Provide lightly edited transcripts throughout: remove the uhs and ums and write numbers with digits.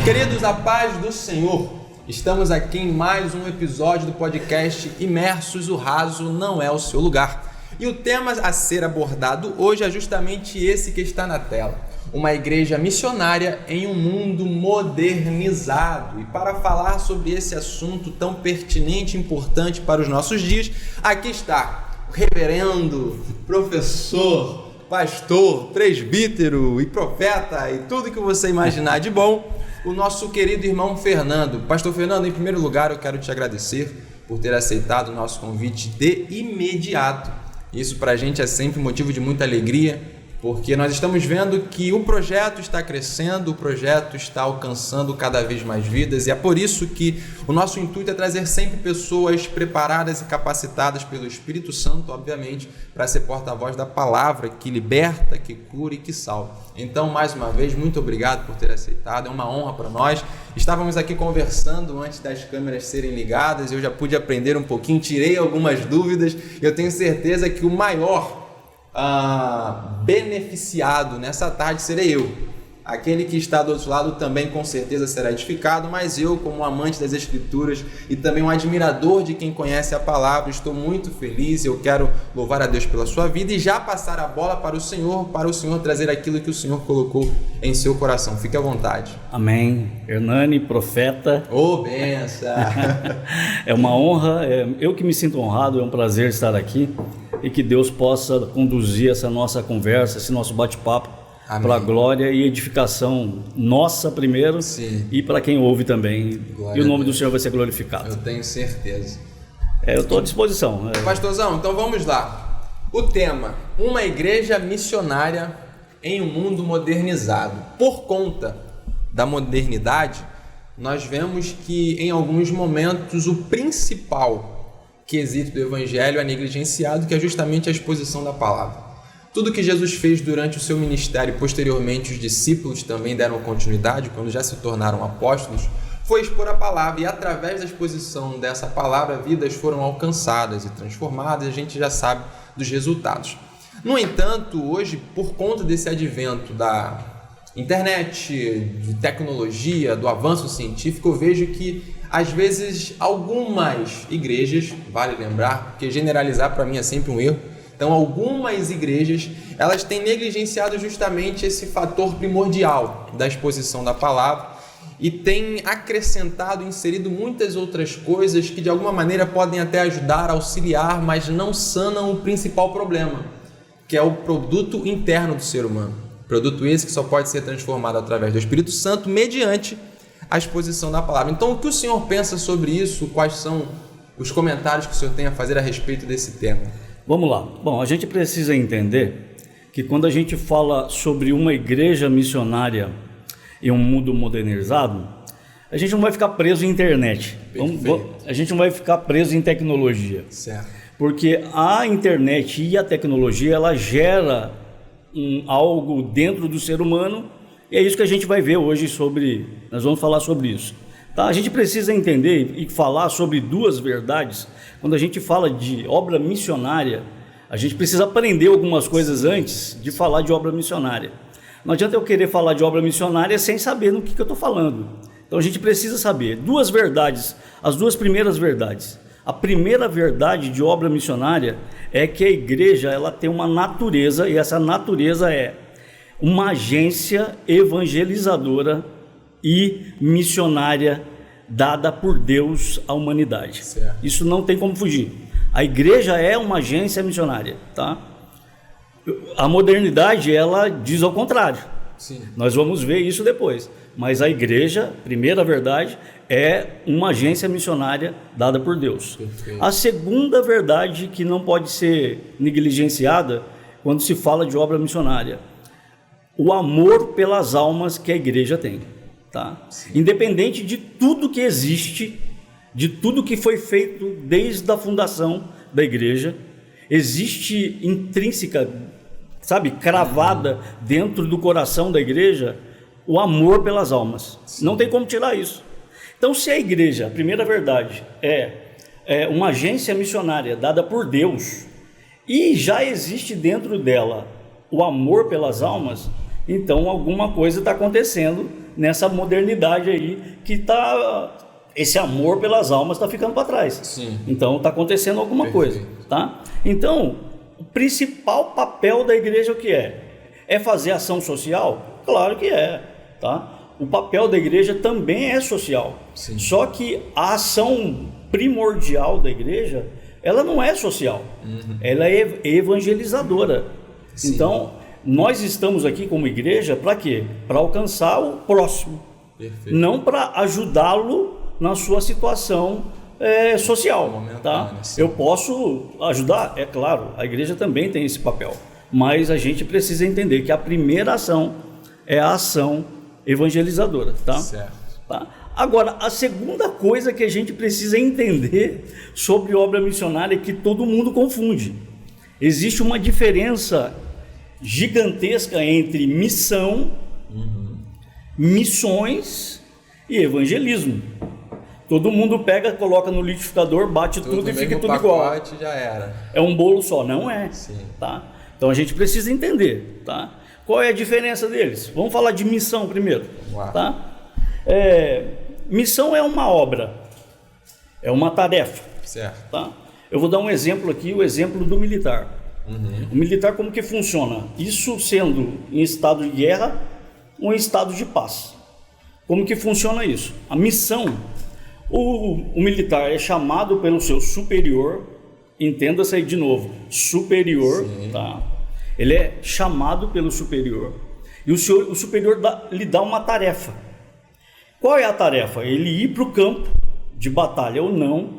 Queridos, a paz do Senhor, estamos aqui em mais um episódio do podcast Imersos, o Raso Não É o Seu Lugar. E o tema a ser abordado hoje é justamente esse que está na tela: uma igreja missionária em um mundo modernizado. E para falar sobre esse assunto tão pertinente e importante para os nossos dias, aqui está o reverendo, professor, pastor, presbítero e profeta e tudo que você imaginar de bom, o nosso querido irmão Fernando. Pastor Fernando, em primeiro lugar, eu quero te agradecer por ter aceitado o nosso convite de imediato. Isso para a gente é sempre motivo de muita alegria, porque nós estamos vendo que o projeto está crescendo, o projeto está alcançando cada vez mais vidas, e é por isso que o nosso intuito é trazer sempre pessoas preparadas e capacitadas pelo Espírito Santo, obviamente, para ser porta-voz da palavra que liberta, que cura e que salva. Então, mais uma vez, muito obrigado por ter aceitado, é uma honra para nós. Estávamos aqui conversando antes das câmeras serem ligadas, eu já pude aprender um pouquinho, tirei algumas dúvidas, eu tenho certeza que o maior beneficiado nessa tarde serei eu. Aquele que está do outro lado também com certeza será edificado, mas eu, como amante das Escrituras e também um admirador de quem conhece a palavra, estou muito feliz. Eu quero louvar a Deus pela sua vida e já passar a bola para o Senhor trazer aquilo que o Senhor colocou em seu coração. Fique à vontade. Amém. Hernani, profeta. Ô, benção! É uma honra, eu que me sinto honrado, é um prazer estar aqui e que Deus possa conduzir essa nossa conversa, esse nosso bate-papo para a glória e edificação nossa primeiro. Sim. E para quem ouve também. Glória, e o nome do Senhor vai ser glorificado. Eu tenho certeza. Eu estou à disposição. Pastorzão, então vamos lá. O tema: uma igreja missionária em um mundo modernizado. Por conta da modernidade, nós vemos que em alguns momentos o principal quesito do evangelho é negligenciado, que é justamente a exposição da palavra. Tudo que Jesus fez durante o seu ministério e posteriormente os discípulos também deram continuidade, quando já se tornaram apóstolos, foi expor a palavra, e através da exposição dessa palavra, vidas foram alcançadas e transformadas, e a gente já sabe dos resultados. No entanto, hoje, por conta desse advento da internet, de tecnologia, do avanço científico, eu vejo que às vezes algumas igrejas, vale lembrar, porque generalizar para mim é sempre um erro, então algumas igrejas, elas têm negligenciado justamente esse fator primordial da exposição da palavra e têm acrescentado e inserido muitas outras coisas que de alguma maneira podem até ajudar, auxiliar, mas não sanam o principal problema, que é o produto interno do ser humano. Produto esse que só pode ser transformado através do Espírito Santo mediante a exposição da palavra. Então, o que o Senhor pensa sobre isso? Quais são os comentários que o Senhor tem a fazer a respeito desse tema? Vamos lá. Bom, a gente precisa entender que quando a gente fala sobre uma igreja missionária em um mundo modernizado, a gente não vai ficar preso em internet. A gente não vai ficar preso em tecnologia. Certo. Porque a internet e a tecnologia, ela gera algo dentro do ser humano, e é isso que a gente vai ver hoje nós vamos falar sobre isso. Tá? A gente precisa entender e falar sobre duas verdades. Quando a gente fala de obra missionária, a gente precisa aprender algumas coisas antes de falar de obra missionária. Não adianta eu querer falar de obra missionária sem saber no que eu estou falando. Então a gente precisa saber duas verdades, as duas primeiras verdades. A primeira verdade de obra missionária é que a igreja ela tem uma natureza, e essa natureza é uma agência evangelizadora e missionária dada por Deus à humanidade. Certo. Isso não tem como fugir. A igreja é uma agência missionária, tá? A modernidade, ela diz ao contrário. Sim. Nós vamos ver isso depois. Mas a igreja, primeira verdade, é uma agência missionária dada por Deus. Perfeito. A segunda verdade que não pode ser negligenciada quando se fala de obra missionária: o amor pelas almas que a igreja tem. Tá? Independente de tudo que existe, de tudo que foi feito desde a fundação da igreja, existe intrínseca, cravada dentro do coração da igreja, o amor pelas almas. Sim. Não tem como tirar isso. Então, se a igreja, a primeira verdade, é uma agência missionária dada por Deus, e já existe dentro dela o amor pelas almas, Então alguma coisa está acontecendo nessa modernidade aí que esse amor pelas almas está ficando para trás. Sim. Então está acontecendo alguma coisa, tá? Então o principal papel da igreja o que é? É fazer ação social? Claro que é, tá? O papel da igreja também é social. Sim. Só que a ação primordial da igreja, ela não é social, ela é evangelizadora. Sim. Então, nós estamos aqui como igreja para quê? Para alcançar o próximo, Perfeito. não para ajudá-lo na sua situação social. Tá? Sim. Eu posso ajudar? É claro, a igreja também tem esse papel, mas a gente precisa entender que a primeira ação é a ação evangelizadora. Tá? Certo. Tá? Agora, a segunda coisa que a gente precisa entender sobre obra missionária é que todo mundo confunde. Existe uma diferença gigantesca entre missão, missões e evangelismo. Todo mundo pega, coloca no liquidificador, bate tudo e fica tudo igual. Já era. É um bolo só, não é? Sim. Tá? Então a gente precisa entender, tá? Qual é a diferença deles? Vamos falar de missão primeiro. Vamos lá. Tá? Missão é uma obra, é uma tarefa. Certo. Tá? Eu vou dar um exemplo aqui, o exemplo do militar. O militar, como que funciona? Isso sendo em estado de guerra ou em estado de paz. Como que funciona isso? A missão, o militar é chamado pelo seu superior, entenda-se aí de novo, superior, tá? Ele é chamado pelo superior e o superior lhe dá uma tarefa. Qual é a tarefa? Ele ir para o campo de batalha ou não,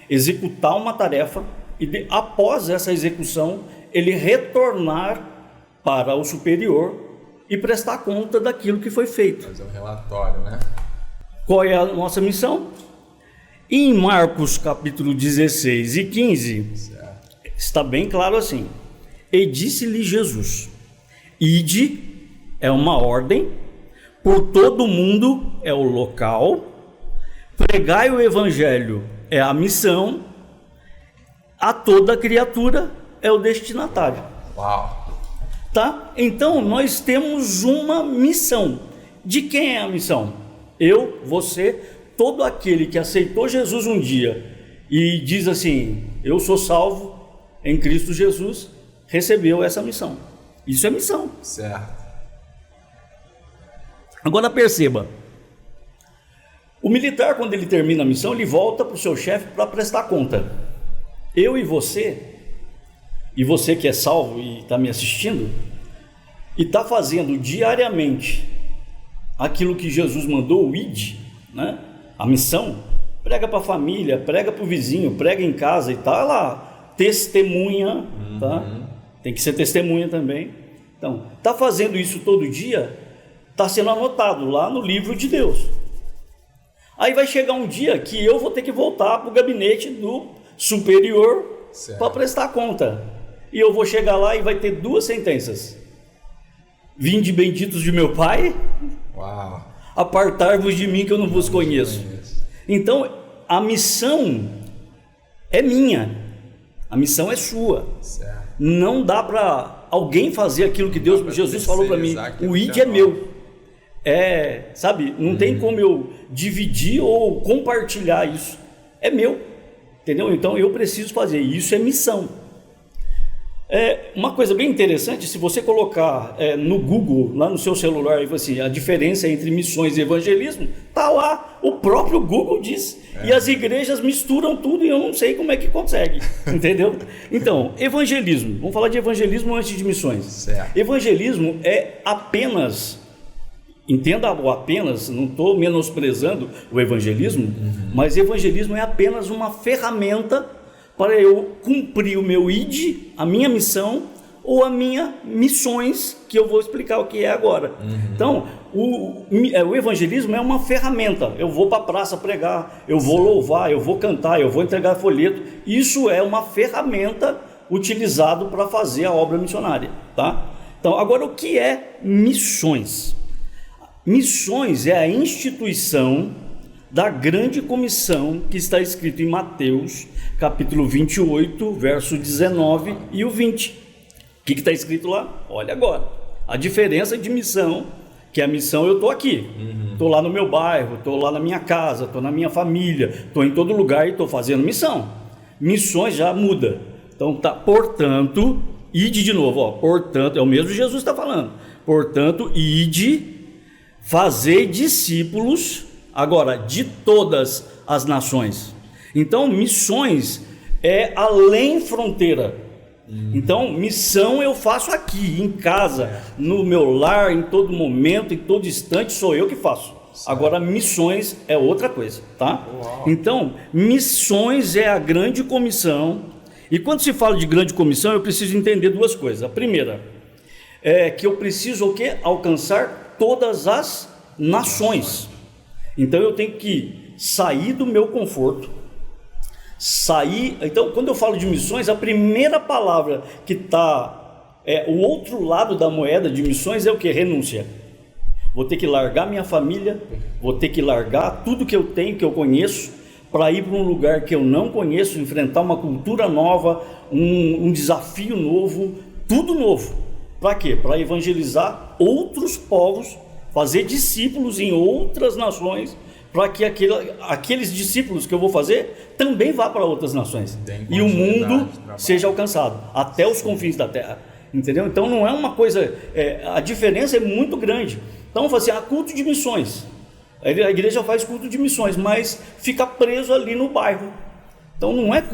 executar uma tarefa e após essa execução ele retornar para o superior e prestar conta daquilo que foi feito. Fazer um relatório, né? Qual é a nossa missão? Em Marcos capítulo 16 e 15, Certo. está bem claro assim: e disse-lhe Jesus, ide, é uma ordem, por todo mundo é o local, pregai o evangelho é a missão, a toda criatura é o destinatário. Uau! Tá? Então nós temos uma missão. De quem é a missão? Eu, você, todo aquele que aceitou Jesus um dia e diz assim: eu sou salvo em Cristo Jesus, recebeu essa missão. Isso é missão. Certo. Agora perceba, o militar, quando ele termina a missão, ele volta para o seu chefe para prestar conta. Eu e você que é salvo e está me assistindo, e está fazendo diariamente aquilo que Jesus mandou, o ID, né? A missão, prega para a família, prega para o vizinho, prega em casa e tá lá, testemunha, tá? Tem que ser testemunha também. Então, está fazendo isso todo dia, está sendo anotado lá no livro de Deus. Aí vai chegar um dia que eu vou ter que voltar para o gabinete do superior para prestar conta. E eu vou chegar lá e vai ter duas sentenças: vinde benditos de meu Pai, Uau! apartai-vos de mim que eu não vos conheço. Então a missão é minha, a missão é sua. Certo. Não dá para alguém fazer aquilo que Jesus falou para mim. O ID é meu. Sabe, não tem como eu dividir ou compartilhar isso. É meu, entendeu? Então eu preciso fazer. Isso é missão. Uma coisa bem interessante, se você colocar no Google, lá no seu celular, assim, a diferença entre missões e evangelismo, tá lá, o próprio Google diz. E as igrejas misturam tudo e eu não sei como é que consegue, entendeu? Então, evangelismo, vamos falar de evangelismo antes de missões. Certo. Evangelismo é apenas, entenda o apenas, não estou menosprezando o evangelismo, mas evangelismo é apenas uma ferramenta para eu cumprir o meu ID, a minha missão, ou as minhas missões, que eu vou explicar o que é agora. Então, o evangelismo é uma ferramenta. Eu vou para a praça pregar, eu vou louvar, eu vou cantar, eu vou entregar folheto. Isso é uma ferramenta utilizada para fazer a obra missionária. Tá? Então, agora o que é missões? Missões é a instituição da grande comissão que está escrito em Mateus, capítulo 28, verso 19 e o 20. O que está escrito lá? Olha agora. A diferença de missão, que a missão eu estou aqui, estou lá no meu bairro, estou lá na minha casa, estou na minha família, estou em todo lugar e estou fazendo missão. Missões já muda. Então tá, portanto, ide de novo, ó, portanto, é o mesmo Jesus está falando. Portanto, ide, fazer discípulos, agora, de todas as nações. Então, missões é além fronteira. Então, missão eu faço aqui, em casa, no meu lar, em todo momento, em todo instante, sou eu que faço. Agora, missões é outra coisa, tá? Uau. Então, missões é a grande comissão. E quando se fala de grande comissão, eu preciso entender duas coisas. A primeira é que eu preciso o quê? Alcançar todas as nações. Então, eu tenho que sair do meu conforto. Então, quando eu falo de missões, a primeira palavra que está o outro lado da moeda de missões é o que? Renúncia. Vou ter que largar minha família, vou ter que largar tudo que eu tenho, que eu conheço, para ir para um lugar que eu não conheço, enfrentar uma cultura nova, um desafio novo, tudo novo. Para quê? Para evangelizar outros povos, fazer discípulos em outras nações, para que aqueles discípulos que eu vou fazer também vá para outras nações e o mundo seja alcançado até os confins da terra, entendeu? Então não é uma coisa, a diferença é muito grande. Então assim, há culto de missões, a igreja faz culto de missões, mas fica preso ali no bairro. Então não é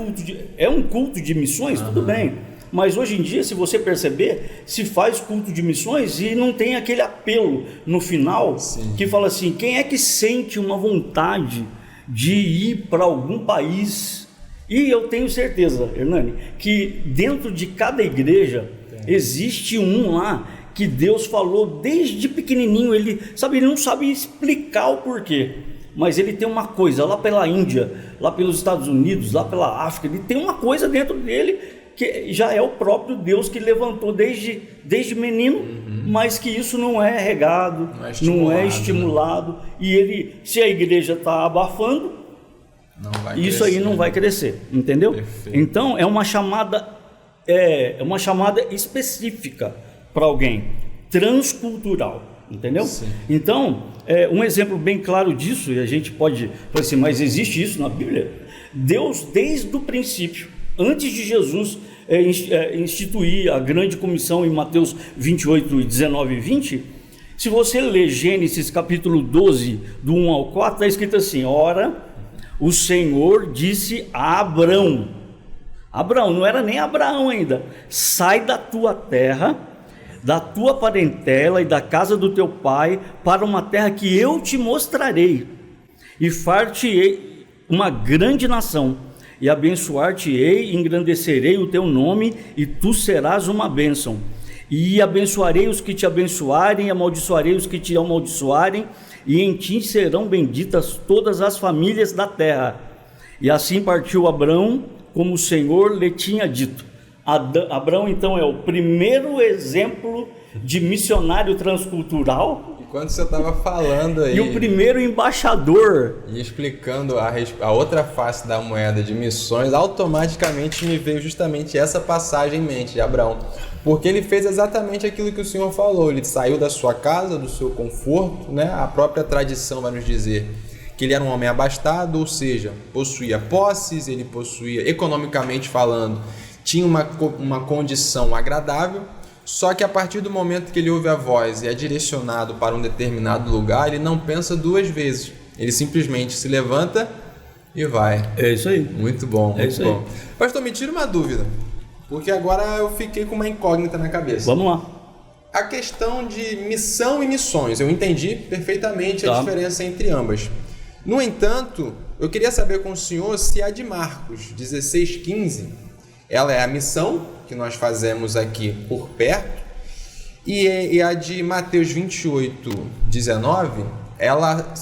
é um culto de missões, tudo bem. Mas hoje em dia, se você perceber, se faz culto de missões e não tem aquele apelo no final, que fala assim, quem é que sente uma vontade de ir para algum país? E eu tenho certeza, Hernani, que dentro de cada igreja existe um lá que Deus falou desde pequenininho, ele não sabe explicar o porquê, mas ele tem uma coisa lá pela Índia, lá pelos Estados Unidos, lá pela África, ele tem uma coisa dentro dele que já é o próprio Deus que levantou desde menino, mas que isso não é regado, não é estimulado, né? E se a igreja está abafando, isso aí não vai crescer, entendeu? Perfeito. Então é uma chamada específica para alguém, transcultural, entendeu? Sim. Então, um exemplo bem claro disso, e a gente pode falar assim, mas existe isso na Bíblia? Deus, desde o princípio, antes de Jesus instituir a grande comissão em Mateus 28, 19 e 20, se você ler Gênesis capítulo 12, do 1 ao 4, está escrito assim, ora, o Senhor disse a Abrão, não era nem Abraão ainda, sai da tua terra, da tua parentela e da casa do teu pai, para uma terra que eu te mostrarei, e far-te-ei uma grande nação, e abençoar-te-ei, engrandecerei o teu nome, e tu serás uma bênção. E abençoarei os que te abençoarem, e amaldiçoarei os que te amaldiçoarem, e em ti serão benditas todas as famílias da terra. E assim partiu Abrão, como o Senhor lhe tinha dito. Abrão, então, é o primeiro exemplo de missionário transcultural. Quando você estava falando aí... E o primeiro embaixador. E explicando a outra face da moeda de missões, automaticamente me veio justamente essa passagem em mente de Abraão. Porque ele fez exatamente aquilo que o Senhor falou. Ele saiu da sua casa, do seu conforto, né? A própria tradição vai nos dizer que ele era um homem abastado, ou seja, possuía posses, ele possuía, economicamente falando, tinha uma condição agradável. Só que a partir do momento que ele ouve a voz e é direcionado para um determinado lugar, ele não pensa duas vezes. Ele simplesmente se levanta e vai. É isso aí. Muito bom, muito bom. Pastor, me tira uma dúvida, porque agora eu fiquei com uma incógnita na cabeça. Vamos lá. A questão de missão e missões, eu entendi perfeitamente a diferença entre ambas. No entanto, eu queria saber com o senhor se a de Marcos 16:15, ela é a missão que nós fazemos aqui por perto, e a de Mateus 28:19, ela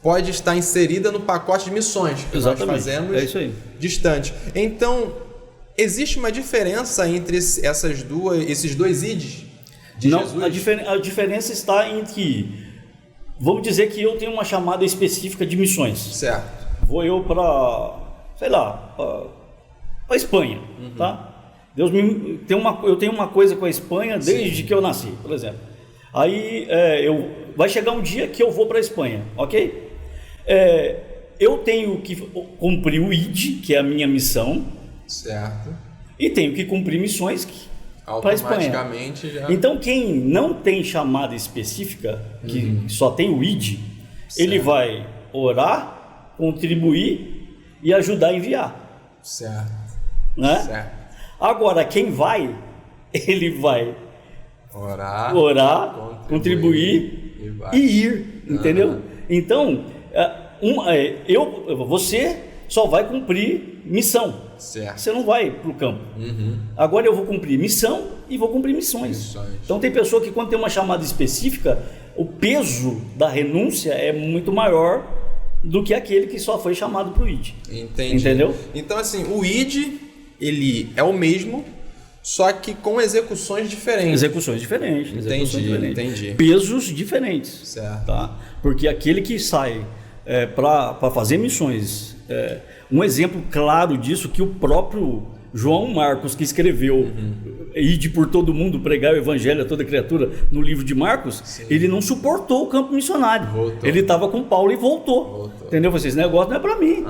pode estar inserida no pacote de missões que nós fazemos distante. Então, existe uma diferença entre esses dois ides de Jesus? A diferença está em que, vamos dizer que eu tenho uma chamada específica de missões. Certo. Vou eu para, sei lá, para Espanha, tá? eu tenho uma coisa com a Espanha desde que eu nasci, por exemplo. Aí vai chegar um dia que eu vou para a Espanha, ok? Eu tenho que cumprir o ID, que é a minha missão. Certo. E tenho que cumprir missões para a Espanha. Já... Então, quem não tem chamada específica, que só tem o ID, ele vai orar, contribuir e ajudar a enviar. Certo. Né? Certo. Agora, quem vai, ele vai orar, contribuir e ir, entendeu? Então, você só vai cumprir missão. Certo. Você não vai para o campo. Agora eu vou cumprir missão e vou cumprir missões. Então tem pessoa que quando tem uma chamada específica, o peso da renúncia é muito maior do que aquele que só foi chamado para o ID. Entendi. Entendeu? Então assim, o ID, ele é o mesmo, só que com execuções diferentes. Execuções diferentes. Entendi. Pesos diferentes. Certo. Tá? Porque aquele que sai para fazer missões, um exemplo claro disso que o próprio João Marcos, que escreveu Ide por todo mundo, pregar o evangelho a toda criatura, no livro de Marcos, ele não suportou o campo missionário. Ele estava com Paulo e voltou. Entendeu? Esse negócio não é para mim.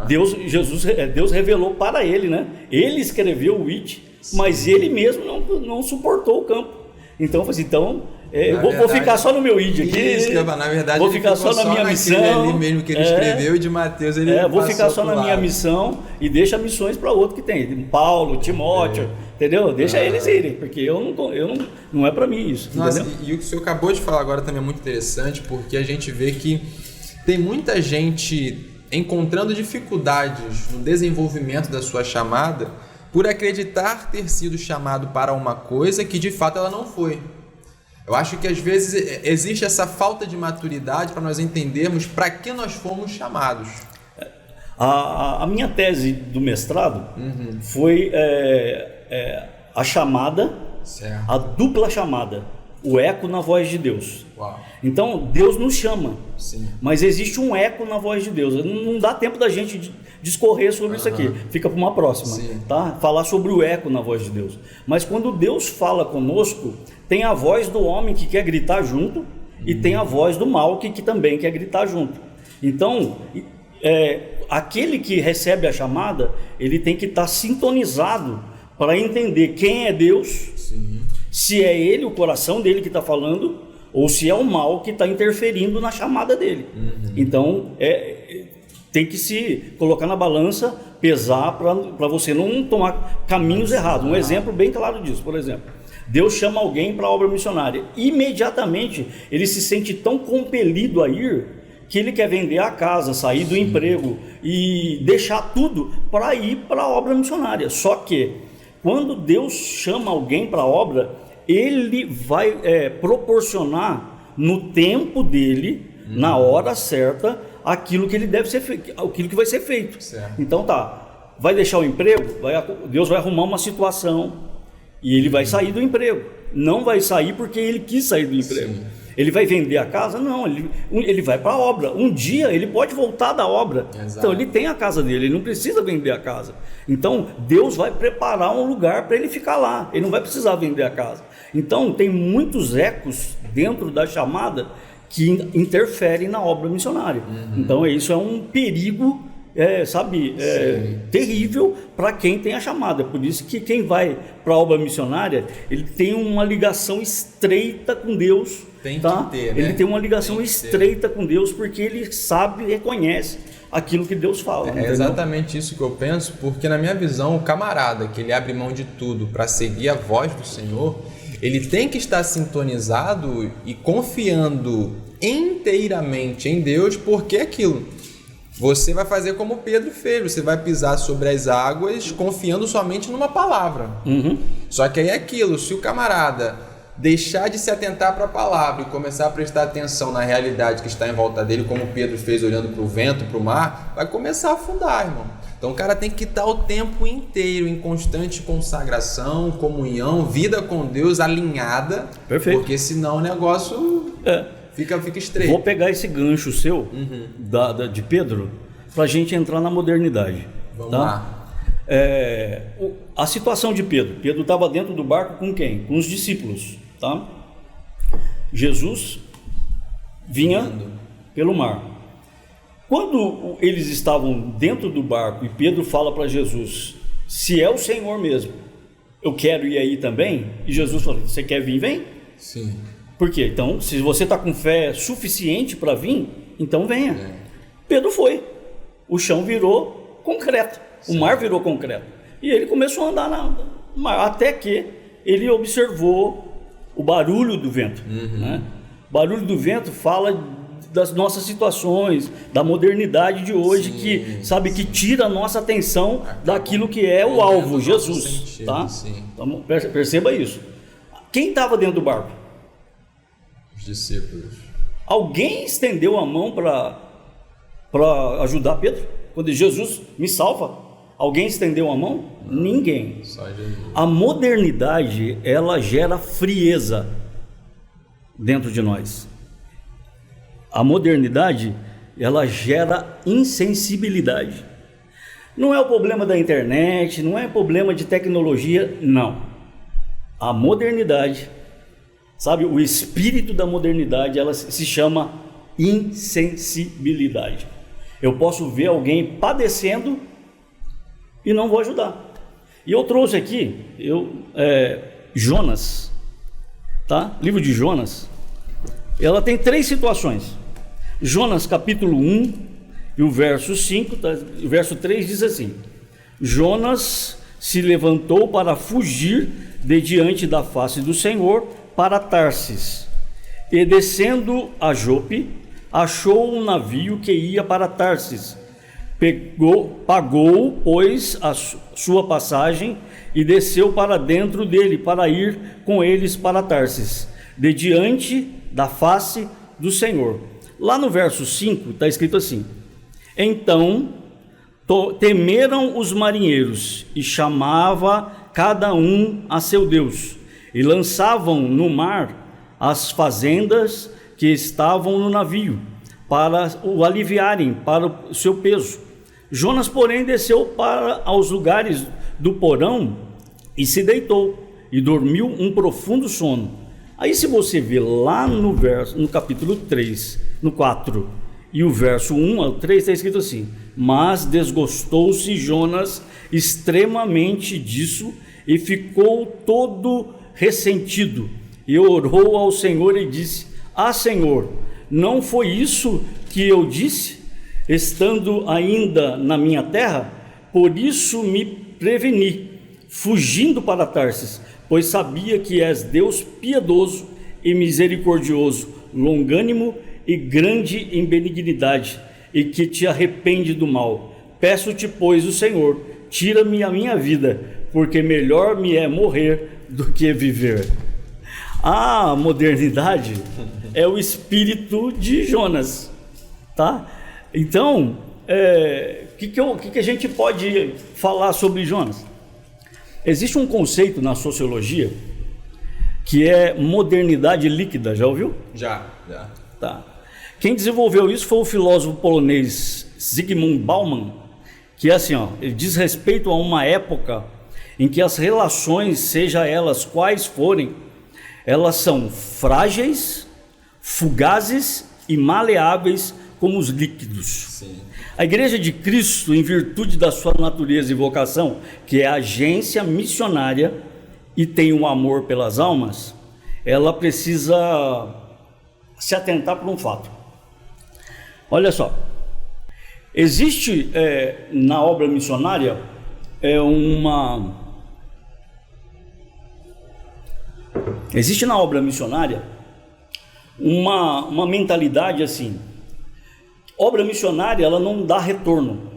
Deus revelou para ele, né? Ele escreveu o Ide, mas ele mesmo não suportou o campo. Então, vou ficar só no meu ID aqui. Isso, na verdade, vou ficar só na minha missão. Ali mesmo que ele escreveu, e de Mateus ele vou ficar só na minha missão e deixa missões para outro que tem. Paulo, Timóteo, entendeu? Deixa eles irem, porque não é para mim isso. Nossa, e o que o senhor acabou de falar agora também é muito interessante, porque a gente vê que tem muita gente encontrando dificuldades no desenvolvimento da sua chamada por acreditar ter sido chamado para uma coisa que de fato ela não foi. Eu acho que às vezes existe essa falta de maturidade para nós entendermos para que nós fomos chamados. A minha tese do mestrado foi a chamada, certo, a dupla chamada, o eco na voz de Deus. Uau. Então Deus nos chama, sim, mas existe um eco na voz de Deus. Não dá tempo da gente discorrer sobre isso aqui, fica para uma próxima, sim, tá? Falar sobre o eco na voz de Deus. Mas quando Deus fala conosco, tem a voz do homem que quer gritar junto e tem a voz do mal que também quer gritar junto. Então, aquele que recebe a chamada, ele tem que estar sintonizado para entender quem é Deus, sim, se é ele, o coração dele que está falando, ou se é o mal que está interferindo na chamada dele. Então, tem que se colocar na balança, pesar para você não tomar caminhos errados. Um exemplo bem claro disso, por exemplo, Deus chama alguém para a obra missionária, imediatamente ele se sente tão compelido a ir, que ele quer vender a casa, sair do emprego e deixar tudo para ir para a obra missionária. Só que quando Deus chama alguém para a obra, ele vai proporcionar no tempo dele, na hora certa, aquilo que ele deve ser feito, aquilo que vai ser feito. Certo. Então vai deixar o emprego, Deus vai arrumar uma situação e ele vai sair do emprego. Não vai sair porque ele quis sair do emprego. Sim. Ele vai vender a casa? Não, ele vai para a obra. Um dia ele pode voltar da obra. Exato. Então ele tem a casa dele, ele não precisa vender a casa. Então Deus vai preparar um lugar para ele ficar lá, ele não vai precisar vender a casa. Então tem muitos ecos dentro da chamada que interferem na obra missionária. Então isso é um perigo, terrível para quem tem a chamada. Por isso que quem vai para a obra missionária, ele tem uma ligação estreita com Deus. Tem que ter, né? Ele tem uma ligação estreita com Deus, porque ele sabe e reconhece aquilo que Deus fala. É exatamente isso que eu penso, porque na minha visão, o camarada que ele abre mão de tudo para seguir a voz do Senhor, ele tem que estar sintonizado e confiando inteiramente em Deus, porque é aquilo. Você vai fazer como Pedro fez, você vai pisar sobre as águas confiando somente numa palavra. Só que aí é aquilo, se o camarada deixar de se atentar para a palavra e começar a prestar atenção na realidade que está em volta dele, como Pedro fez olhando para o vento, para o mar, vai começar a afundar, irmão. Então o cara tem que estar o tempo inteiro em constante consagração, comunhão, vida com Deus alinhada. Perfeito. Porque senão o negócio fica estreito. Vou pegar esse gancho seu, de Pedro, para a gente entrar na modernidade. Vamos lá. A situação de Pedro. Pedro estava dentro do barco com quem? Com os discípulos, tá? Jesus vinha pelo mar. Quando eles estavam dentro do barco e Pedro fala para Jesus: se é o Senhor mesmo, eu quero ir aí também. E Jesus falou: você quer vir? Vem. Sim. Por quê? Então, se você está com fé suficiente para vir, então venha. Pedro foi. O chão virou concreto. O mar virou concreto. E ele começou a andar no mar, até que ele observou o barulho do vento. Né? O barulho do vento fala das nossas situações, da modernidade de hoje, que tira a nossa atenção daquilo que é o alvo, Jesus. Tá? Então, perceba isso. Quem estava dentro do barco? Os discípulos. Alguém estendeu a mão para ajudar Pedro? Quando Jesus me salva, alguém estendeu a mão? Não, ninguém. Só Jesus. A modernidade, ela gera frieza dentro de nós. A modernidade, ela gera insensibilidade. Não é o problema da internet, não é problema de tecnologia, não. A modernidade, sabe, o espírito da modernidade, ela se chama insensibilidade. Eu posso ver alguém padecendo e não vou ajudar. E eu trouxe aqui, Jonas, tá? Livro de Jonas, ela tem 3 situações. Jonas capítulo 1 e o verso 5, tá? O verso 3 diz assim: Jonas se levantou para fugir de diante da face do Senhor para Tarsis, e descendo a Jope, achou um navio que ia para Tarsis. Pagou, pois, a sua passagem e desceu para dentro dele, para ir com eles para Tarsis, de diante da face do Senhor. Lá no verso 5 está escrito assim: então temeram os marinheiros e chamava cada um a seu Deus, e lançavam no mar as fazendas que estavam no navio, para o aliviarem para o seu peso. Jonas, porém, desceu para aos lugares do porão e se deitou, e dormiu um profundo sono. Aí, se você ver lá no capítulo 3, no 4, e o verso 1 ao 3, está escrito assim: mas desgostou-se Jonas extremamente disso, e ficou todo ressentido, e orou ao Senhor e disse: Senhor, não foi isso que eu disse, estando ainda na minha terra? Por isso me preveni, fugindo para Tarsis, pois sabia que és Deus piedoso e misericordioso, longânimo e grande em benignidade, e que te arrepende do mal. Peço-te, pois, o Senhor, tira-me a minha vida, porque melhor me é morrer do que viver. A modernidade é o espírito de Jonas, tá? Então, o que a gente pode falar sobre Jonas? Existe um conceito na sociologia que é modernidade líquida, já ouviu? Já. Tá. Quem desenvolveu isso foi o filósofo polonês Zygmunt Bauman, que é assim, ele diz respeito a uma época em que as relações, seja elas quais forem, elas são frágeis, fugazes e maleáveis como os líquidos. Sim. A Igreja de Cristo, em virtude da sua natureza e vocação, que é agência missionária e tem um amor pelas almas, ela precisa se atentar para um fato. Olha só, existe na obra missionária existe na obra missionária uma mentalidade assim: obra missionária, ela não dá retorno.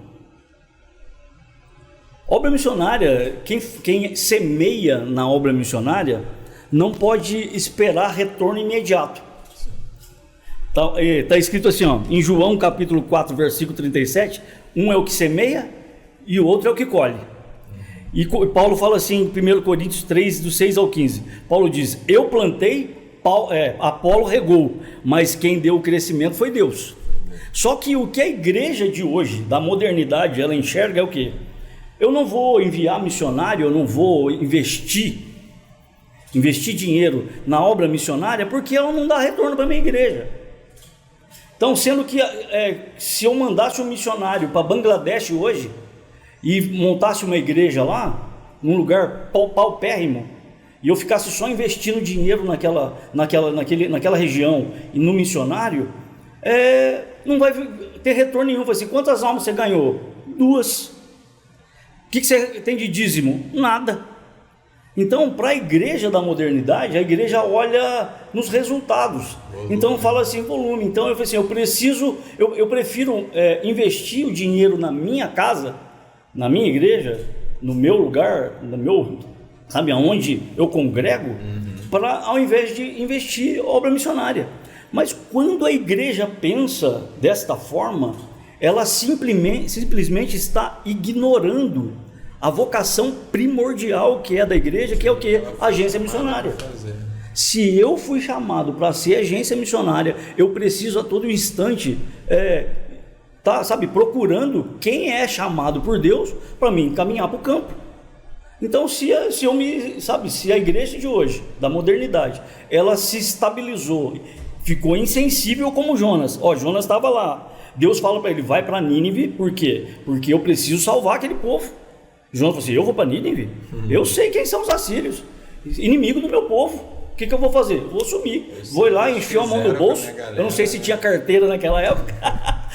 Obra missionária, quem semeia na obra missionária não pode esperar retorno imediato. Está escrito assim, em João capítulo 4, versículo 37, um é o que semeia e o outro é o que colhe. E Paulo fala assim em 1 Coríntios 3, do 6 ao 15, Paulo diz: eu plantei, Apolo regou, mas quem deu o crescimento foi Deus. Só que o que a igreja de hoje, da modernidade, ela enxerga é o quê? Eu não vou enviar missionário, eu não vou investir dinheiro na obra missionária, porque ela não dá retorno para a minha igreja. Então, sendo que se eu mandasse um missionário para Bangladesh hoje e montasse uma igreja lá, num lugar paupérrimo, e eu ficasse só investindo dinheiro naquela região e no missionário, não vai ter retorno nenhum. Assim, quantas almas você ganhou? 2. O que você tem de dízimo? Nada. Então, para a igreja da modernidade, a igreja olha nos resultados. Então fala assim, volume. Então eu falei assim, eu prefiro investir o dinheiro na minha casa, na minha igreja, no meu lugar, sabe, aonde eu congrego, ao invés de investir obra missionária. Mas quando a igreja pensa desta forma, ela simplesmente está ignorando a vocação primordial que é da igreja, que é o que? Agência missionária. Se eu fui chamado para ser agência missionária, eu preciso a todo instante procurando quem é chamado por Deus para me encaminhar para o campo. Então, se a igreja de hoje, da modernidade, ela se estabilizou, ficou insensível como Jonas. Jonas estava lá. Deus fala para ele, vai para Nínive, por quê? Porque eu preciso salvar aquele povo. Jonas falou assim, eu vou para Nínive? Eu sei quem são os assírios, inimigo do meu povo. O que eu vou fazer? Eu vou sumir. Vou ir lá, enfiar a mão no bolso. Eu não sei se tinha carteira naquela época.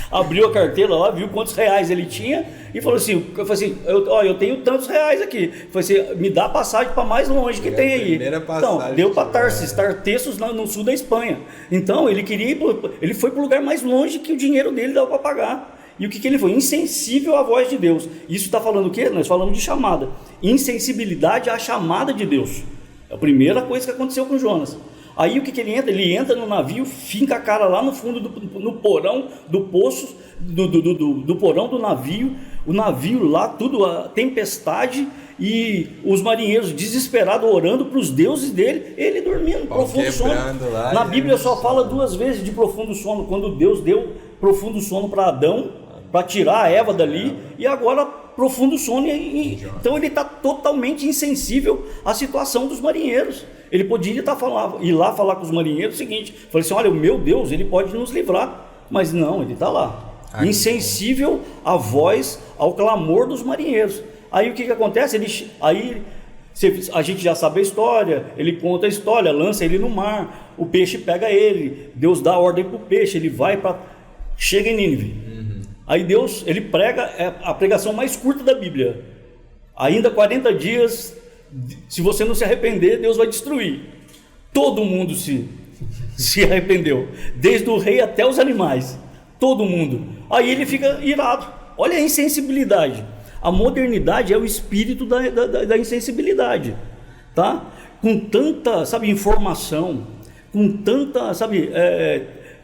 Abriu a carteira lá, viu quantos reais ele tinha e falou assim, eu tenho tantos reais aqui. Falei assim, me dá passagem para mais longe que tem aí. Então, deu para Tartessos no sul da Espanha. Então, ele foi para o lugar mais longe que o dinheiro dele dava para pagar. E o que ele foi? Insensível à voz de Deus. Isso está falando o quê? Nós falamos de chamada. Insensibilidade à chamada de Deus. É a primeira coisa que aconteceu com Jonas. Aí o que ele entra? Ele entra no navio, finca a cara lá no fundo, no porão do poço, do porão do navio, o navio lá, tudo a tempestade, e os marinheiros desesperados orando para os deuses dele, ele dormindo, profundo sono. Na Bíblia só fala 2 vezes de profundo sono, quando Deus deu profundo sono para Adão, para tirar a Eva dali, e agora profundo sono. Então ele está totalmente insensível à situação dos marinheiros. Ele podia ir lá falar com os marinheiros o seguinte, falei assim, olha, o meu Deus, ele pode nos livrar, mas não, ele está lá, insensível à voz, ao clamor dos marinheiros. Aí o que acontece? A gente já sabe a história, ele conta a história, lança ele no mar, o peixe pega ele, Deus dá ordem para o peixe, ele chega em Nínive. Aí Deus, ele prega a pregação mais curta da Bíblia, ainda 40 dias, se você não se arrepender, Deus vai destruir. Todo mundo se arrependeu, desde o rei até os animais, todo mundo. Aí ele fica irado. Olha a insensibilidade. A modernidade é o espírito da insensibilidade, tá? Com tanta, informação, com tanta,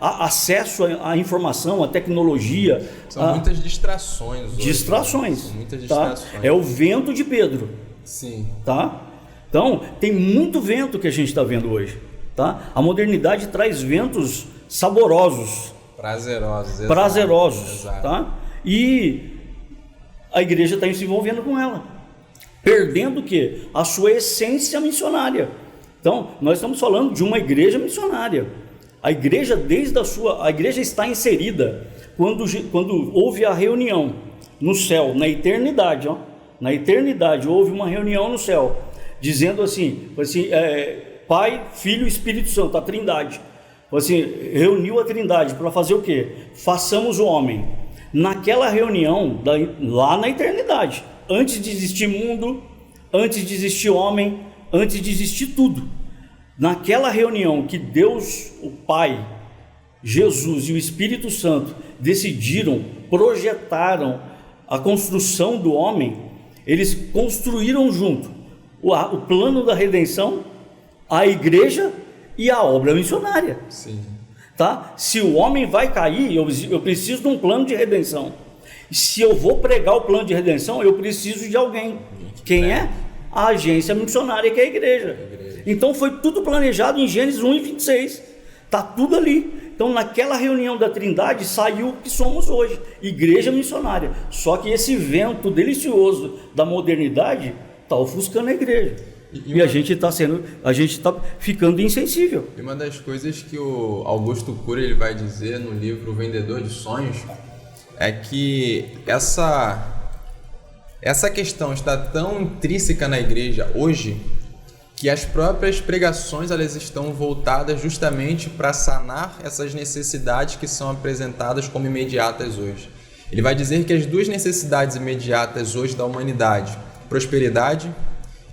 acesso à informação, à tecnologia. São muitas distrações hoje. Distrações. Muitas distrações. Tá? É o vento de Pedro. Sim. Tá? Então, tem muito vento que a gente está vendo hoje. Tá? A modernidade traz ventos saborosos. Prazerosos. Exato. Tá? E a igreja está se envolvendo com ela. Perdendo o quê? A sua essência missionária. Então, nós estamos falando de uma igreja missionária. A igreja, a igreja está inserida quando houve a reunião no céu, na eternidade, na eternidade houve uma reunião no céu, dizendo assim, Pai, Filho e Espírito Santo, a Trindade, reuniu a Trindade para fazer o quê? Façamos o homem. Naquela reunião, lá na eternidade, antes de existir mundo, antes de existir homem, antes de existir tudo, naquela reunião que Deus, o Pai, Jesus e o Espírito Santo decidiram, projetaram a construção do homem, eles construíram junto o plano da redenção, a igreja e a obra missionária. Sim. Tá? Se o homem vai cair, eu preciso de um plano de redenção. Se eu vou pregar o plano de redenção, eu preciso de alguém. Quem é? A agência missionária, que é a igreja. Então foi tudo planejado em Gênesis 1 e 26. Está tudo ali. Então, naquela reunião da Trindade, saiu o que somos hoje, igreja missionária. Só que esse vento delicioso da modernidade está ofuscando a igreja. E a gente está ficando insensível. E uma das coisas que o Augusto Cury ele vai dizer no livro O Vendedor de Sonhos é que essa questão está tão intrínseca na igreja hoje que as próprias pregações elas estão voltadas justamente para sanar essas necessidades que são apresentadas como imediatas hoje. Ele vai dizer que as duas necessidades imediatas hoje da humanidade, prosperidade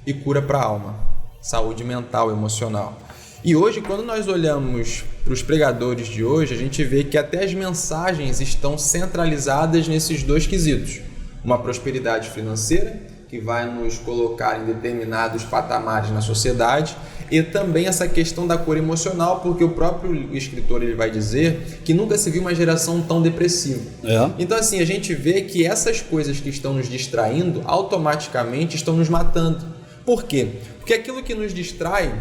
e cura para a alma, saúde mental e emocional. E hoje, quando nós olhamos para os pregadores de hoje, a gente vê que até as mensagens estão centralizadas nesses dois quesitos. Uma prosperidade financeira, que vai nos colocar em determinados patamares na sociedade, e também essa questão da cura emocional, porque o próprio escritor ele vai dizer que nunca se viu uma geração tão depressiva. Então assim, a gente vê que essas coisas que estão nos distraindo, automaticamente estão nos matando. Por quê? Porque aquilo que nos distrai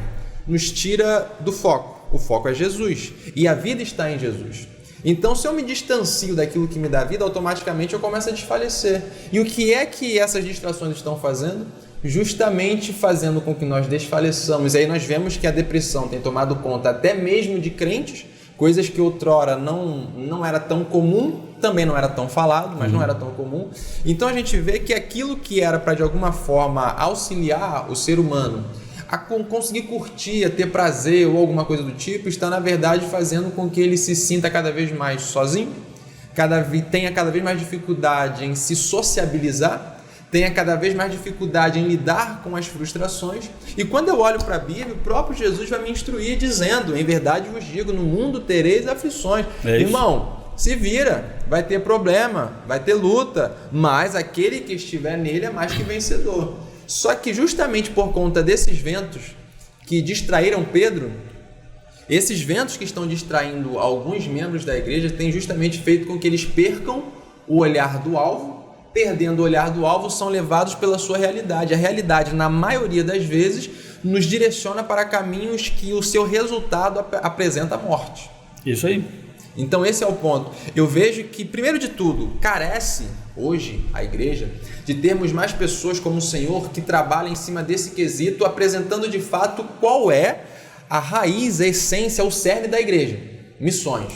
nos tira do foco. O foco é Jesus, e a vida está em Jesus. Então, se eu me distancio daquilo que me dá vida, automaticamente eu começo a desfalecer. E o que é que essas distrações estão fazendo? Justamente fazendo com que nós desfaleçamos. E aí nós vemos que a depressão tem tomado conta até mesmo de crentes, coisas que outrora não era tão comum, também não era tão falado, mas não era tão comum. Então a gente vê que aquilo que era para de alguma forma auxiliar o ser humano a conseguir curtir, a ter prazer ou alguma coisa do tipo, está na verdade fazendo com que ele se sinta cada vez mais sozinho, tenha cada vez mais dificuldade em se sociabilizar, tenha cada vez mais dificuldade em lidar com as frustrações. E quando eu olho para a Bíblia, o próprio Jesus vai me instruir dizendo: em verdade vos digo, no mundo tereis aflições. Irmão, se vira, vai ter problema, vai ter luta, mas aquele que estiver nele é mais que vencedor. Só que justamente por conta desses ventos que distraíram Pedro, esses ventos que estão distraindo alguns membros da igreja têm justamente feito com que eles percam o olhar do alvo. Perdendo o olhar do alvo, são levados pela sua realidade. A realidade, na maioria das vezes, nos direciona para caminhos que o seu resultado apresenta a morte. Isso aí. Então esse é o ponto. Eu vejo que, primeiro de tudo, carece hoje a igreja de termos mais pessoas como o Senhor que trabalham em cima desse quesito, apresentando de fato qual é a raiz, a essência, o cerne da igreja. Missões.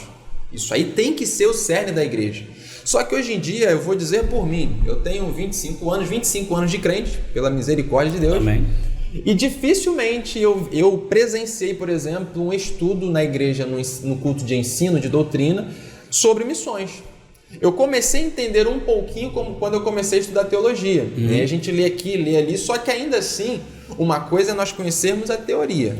Isso aí tem que ser o cerne da igreja. Só que hoje em dia, eu vou dizer por mim, eu tenho 25 anos de crente, pela misericórdia de Deus. Amém. E dificilmente eu presenciei, por exemplo, um estudo na igreja, no culto de ensino, de doutrina, sobre missões. Eu comecei a entender um pouquinho como quando eu comecei a estudar teologia. E a gente lê aqui, lê ali, só que ainda assim, uma coisa é nós conhecermos a teoria,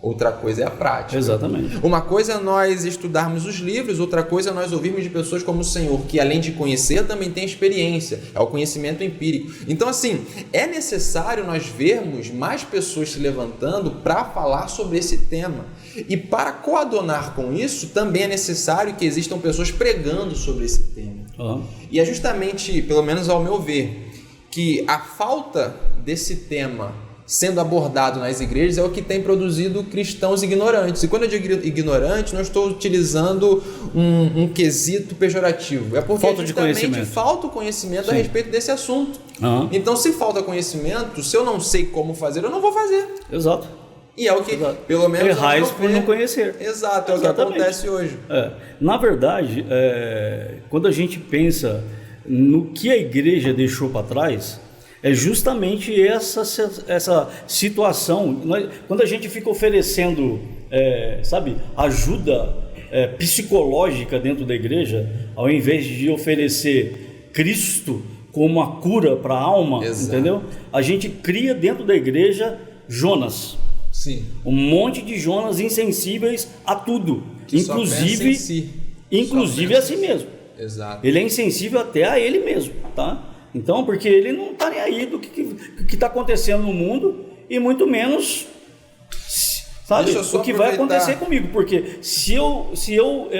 outra coisa é a prática. Exatamente. Uma coisa é nós estudarmos os livros, outra coisa é nós ouvirmos de pessoas como o Senhor, que além de conhecer, também tem experiência, é o conhecimento empírico. Então assim, é necessário nós vermos mais pessoas se levantando para falar sobre esse tema. E para coadunar com isso, também é necessário que existam pessoas pregando sobre esse tema. E é justamente, pelo menos ao meu ver, que a falta desse tema sendo abordado nas igrejas é o que tem produzido cristãos ignorantes. E quando eu digo ignorante, não estou utilizando um quesito pejorativo. É porque falta de conhecimento. Falta o conhecimento a respeito desse assunto. Então, se falta conhecimento, se eu não sei como fazer, eu não vou fazer. Exato. E é o que, pelo menos... Errais por não conhecer. Exato, é o que acontece hoje. Na verdade, quando a gente pensa no que a igreja deixou para trás, é justamente essa situação. Quando a gente fica oferecendo, ajuda psicológica dentro da igreja, ao invés de oferecer Cristo como a cura para a alma, entendeu? A gente cria dentro da igreja Jonas. Sim. Um monte de Jonas insensíveis a tudo, inclusive a si mesmo. Exato. Ele é insensível até a ele mesmo, tá? Então, porque ele não está nem aí do que está acontecendo no mundo e muito menos, o que vai acontecer comigo. Porque se eu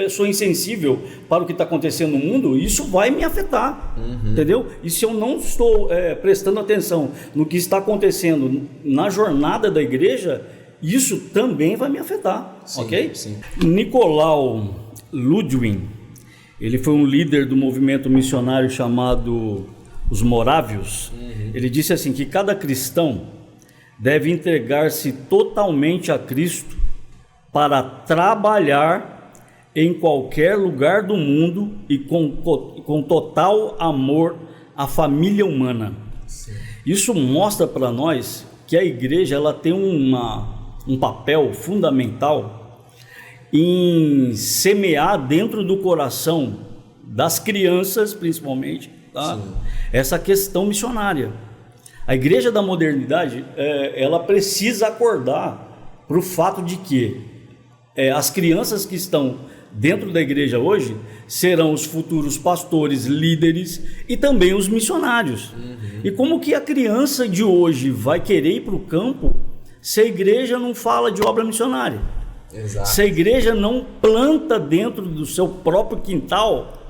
sou insensível para o que está acontecendo no mundo, isso vai me afetar, entendeu? E se eu não estou prestando atenção no que está acontecendo na jornada da igreja, isso também vai me afetar, ok? Sim. Nicolau Ludwig, ele foi um líder do movimento missionário chamado os Morávios. Ele disse assim que cada cristão deve entregar-se totalmente a Cristo para trabalhar em qualquer lugar do mundo e com total amor à família humana. Sim. Isso mostra para nós que a igreja ela tem um papel fundamental em semear dentro do coração das crianças, principalmente, tá? Essa questão missionária. A igreja da modernidade, ela precisa acordar para o fato de que as crianças que estão dentro da igreja hoje serão os futuros pastores, líderes e também os missionários. E como que a criança de hoje vai querer ir para o campo se a igreja não fala de obra missionária? Exato. Se a igreja não planta dentro do seu próprio quintal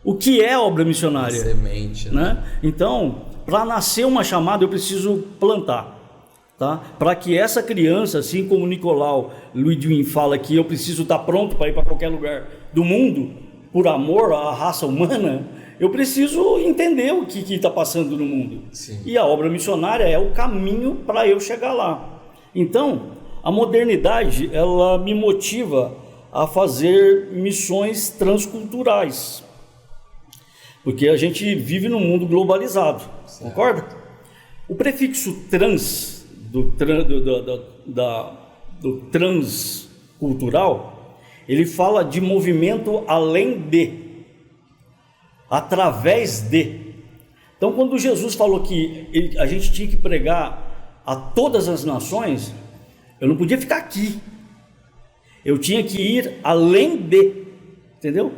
o que é obra missionária? Semente, né? Então, para nascer uma chamada, eu preciso plantar, tá? Para que essa criança, assim como o Nicolau Ludwig fala que eu preciso estar pronto para ir para qualquer lugar do mundo, por amor à raça humana, eu preciso entender o que está passando no mundo. Sim. E a obra missionária é o caminho para eu chegar lá. Então, a modernidade, ela me motiva a fazer missões transculturais. Porque a gente vive num mundo globalizado, certo. Concorda? O prefixo trans, do transcultural, ele fala de movimento além de, através de. Então, quando Jesus falou que a gente tinha que pregar a todas as nações, eu não podia ficar aqui, eu tinha que ir além de, entendeu?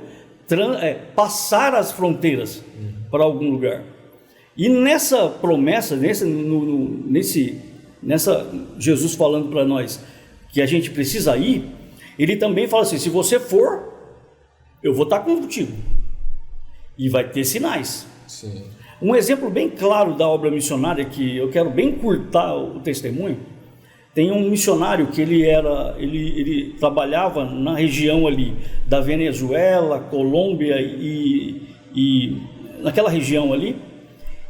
Passar as fronteiras para algum lugar. E nessa promessa, Jesus falando para nós que a gente precisa ir, ele também fala assim: se você for, eu vou estar contigo e vai ter sinais. Sim. Um exemplo bem claro da obra missionária, que eu quero bem curtar o testemunho. Tem um missionário que ele trabalhava na região ali da Venezuela, Colômbia e naquela região ali,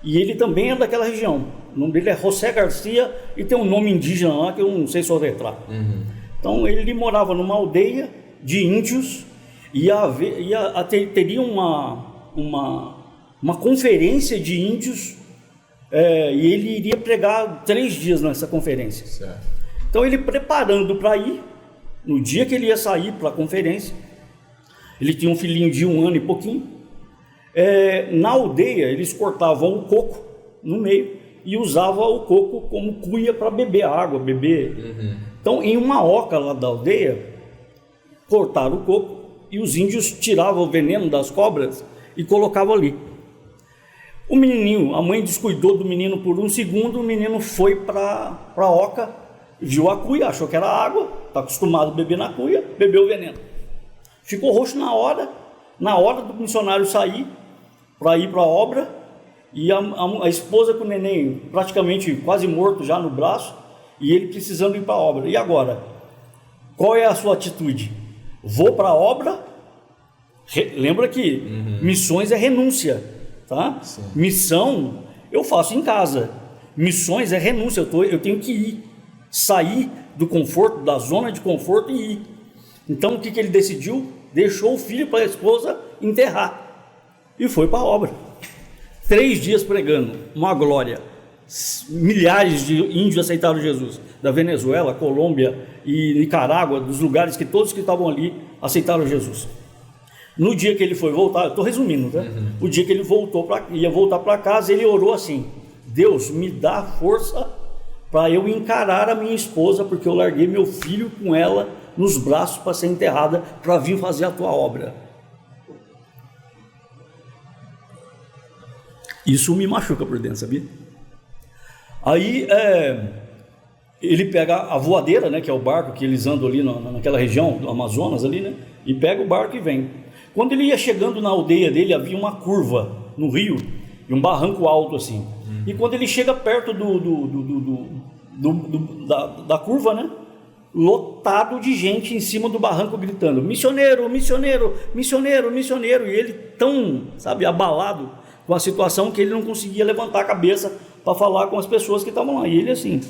e ele também é daquela região. O nome dele é José Garcia e tem um nome indígena lá que eu não sei soletrar. Então ele morava numa aldeia de índios e teria uma conferência de índios, e ele iria pregar 3 dias nessa conferência. Certo. Então ele preparando para ir, no dia que ele ia sair para a conferência, ele tinha um filhinho de 1 ano e pouquinho. Na aldeia eles cortavam o coco no meio e usavam o coco como cuia para beber água, beber. Então em uma oca lá da aldeia, cortaram o coco e os índios tiravam o veneno das cobras e colocavam ali. O menininho, a mãe descuidou do menino por 1 segundo, o menino foi para a oca, viu a cuia, achou que era água, está acostumado a beber na cuia, bebeu o veneno. Ficou roxo na hora do missionário sair para ir para a obra, e a esposa com o neném praticamente quase morto já no braço, e ele precisando ir para a obra. E agora? Qual é a sua atitude? Vou para a obra? Lembra que missões é renúncia, tá? Sim. Missão eu faço em casa, missões é renúncia, eu tenho que ir, sair do conforto, da zona de conforto e ir. Então o que ele decidiu? Deixou o filho para a esposa enterrar e foi para a obra. 3 dias pregando, uma glória. Milhares de índios aceitaram Jesus, da Venezuela, Colômbia e Nicarágua, dos lugares que todos que estavam ali aceitaram Jesus. No dia que ele foi voltar, estou resumindo, tá? O dia que ele ia voltar para casa, ele orou assim: Deus, me dá força para eu encarar a minha esposa, porque eu larguei meu filho com ela nos braços para ser enterrada, para vir fazer a tua obra. Isso me machuca por dentro, sabia? Aí ele pega a voadeira, né, que é o barco que eles andam ali naquela região do Amazonas ali, né, e pega o barco e vem. Quando ele ia chegando na aldeia dele, havia uma curva no rio e um barranco alto assim. E quando ele chega perto da curva, né, lotado de gente em cima do barranco gritando: missioneiro, missioneiro, missioneiro, missioneiro. E ele tão, sabe, abalado com a situação que ele não conseguia levantar a cabeça para falar com as pessoas que estavam lá. E ele assim.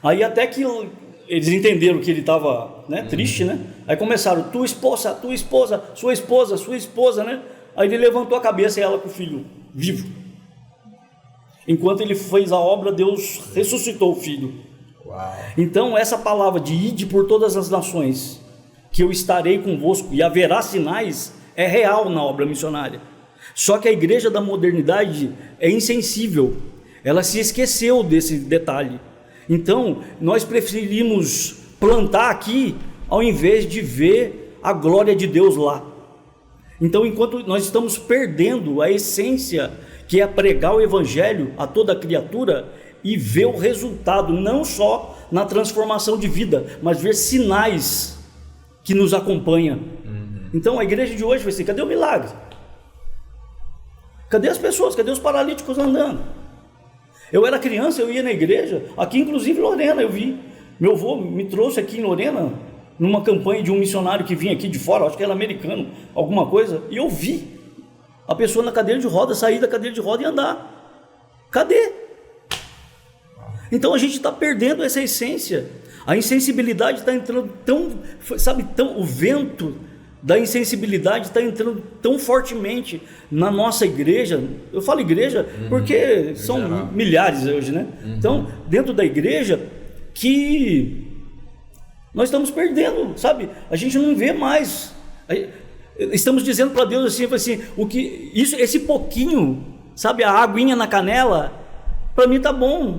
Aí até que eles entenderam que ele estava, né, triste, né? Aí começaram: tua esposa, sua esposa, né? Aí ele levantou a cabeça e ela com o filho vivo. Enquanto ele fez a obra, Deus ressuscitou o filho. Uau. Então essa palavra de ide por todas as nações, que eu estarei convosco e haverá sinais, é real na obra missionária. Só que a igreja da modernidade é insensível, ela se esqueceu desse detalhe. Então nós preferimos plantar aqui ao invés de ver a glória de Deus lá. Então, enquanto nós estamos perdendo a essência, que é pregar o evangelho a toda criatura e ver o resultado, não só na transformação de vida, mas ver sinais que nos acompanham. Então a igreja de hoje vai ser: cadê o milagre? Cadê as pessoas? Cadê os paralíticos andando? Eu era criança, eu ia na igreja, aqui inclusive em Lorena, eu vi. Meu avô me trouxe aqui em Lorena, numa campanha de um missionário que vinha aqui de fora, acho que era americano, alguma coisa, e eu vi a pessoa na cadeira de roda, sair da cadeira de roda e andar. Cadê? Então a gente está perdendo essa essência. A insensibilidade está entrando o vento da insensibilidade está entrando tão fortemente na nossa igreja. Eu falo igreja porque são milhares hoje, né? Então, dentro da igreja, que nós estamos perdendo, sabe? A gente não vê mais. Estamos dizendo para Deus assim, esse pouquinho, sabe, a aguinha na canela, para mim tá bom,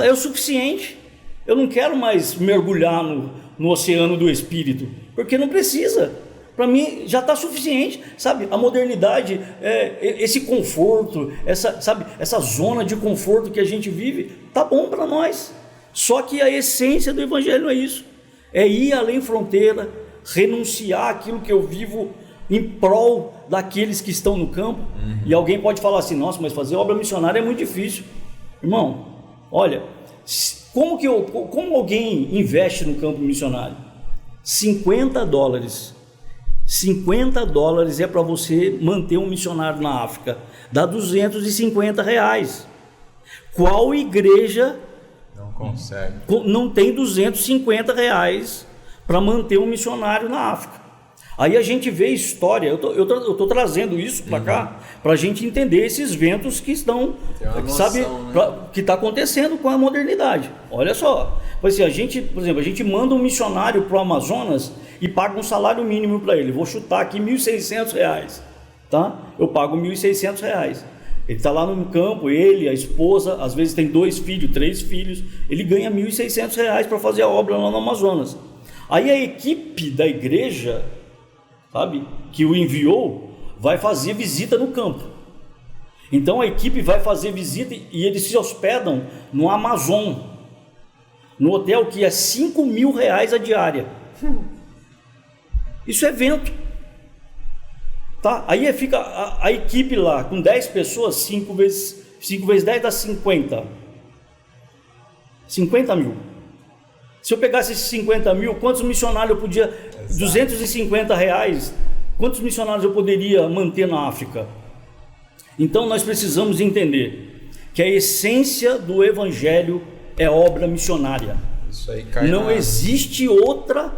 é o suficiente. Eu não quero mais mergulhar no oceano do Espírito, porque não precisa. Para mim já está suficiente, sabe? A modernidade, esse conforto, essa zona de conforto que a gente vive, tá bom para nós. Só que a essência do evangelho é isso: é ir além fronteira, renunciar àquilo que eu vivo em prol daqueles que estão no campo. E alguém pode falar assim: nossa, mas fazer obra missionária é muito difícil. Irmão, olha, como alguém investe no campo missionário? $50. $50 é para você manter um missionário na África, dá R$250. Qual igreja não consegue? Não tem R$250 para manter um missionário na África? Aí a gente vê história. Eu tô trazendo isso para cá para a gente entender esses ventos que estão, sabe, né? Que está acontecendo com a modernidade. Olha só, assim, por exemplo, a gente manda um missionário para o Amazonas e paga um salário mínimo para ele. Vou chutar aqui R$1.600, tá? Eu pago R$1.600. Ele está lá no campo, ele, a esposa, às vezes tem 2 filhos, 3 filhos. Ele ganha R$1.600 para fazer a obra lá no Amazonas. Aí a equipe da igreja, sabe, que o enviou, vai fazer visita no campo. Então a equipe vai fazer visita e eles se hospedam no Amazon, no hotel que é R$5.000 a diária. Isso é vento, tá? Aí fica a equipe lá com 10 pessoas, 5 vezes 10 dá 50 mil. Se eu pegasse esses 50 mil, quantos missionários eu podia, R$250, quantos missionários eu poderia manter na África? Então nós precisamos entender que a essência do evangelho é obra missionária. Isso aí cai Não existe outra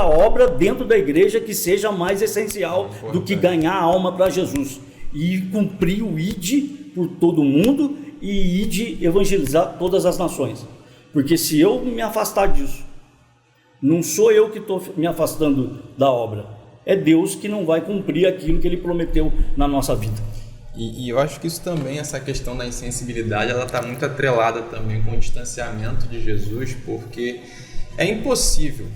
obra dentro da igreja que seja mais essencial do que ganhar a alma para Jesus e cumprir o ide por todo mundo e ide evangelizar todas as nações. Porque se eu me afastar disso, não sou eu que estou me afastando da obra, é Deus que não vai cumprir aquilo que Ele prometeu na nossa vida. E eu acho que isso também, essa questão da insensibilidade, ela está muito atrelada também com o distanciamento de Jesus, porque é impossível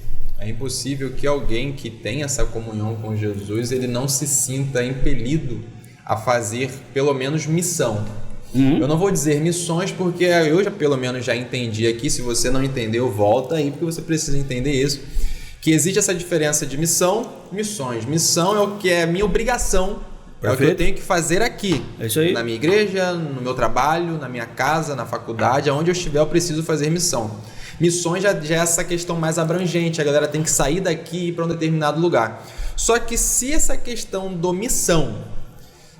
que alguém que tem essa comunhão com Jesus, ele não se sinta impelido a fazer pelo menos missão. Eu não vou dizer missões, porque eu pelo menos já entendi aqui. Se você não entendeu, volta aí, porque você precisa entender isso, que existe essa diferença de missão, missões. Missão é o que é minha obrigação, é o que eu tenho que fazer aqui, na minha igreja, no meu trabalho, na minha casa, na faculdade, aonde eu estiver eu preciso fazer missão. Missões já é essa questão mais abrangente, a galera tem que sair daqui e ir para um determinado lugar. Só que se essa questão do missão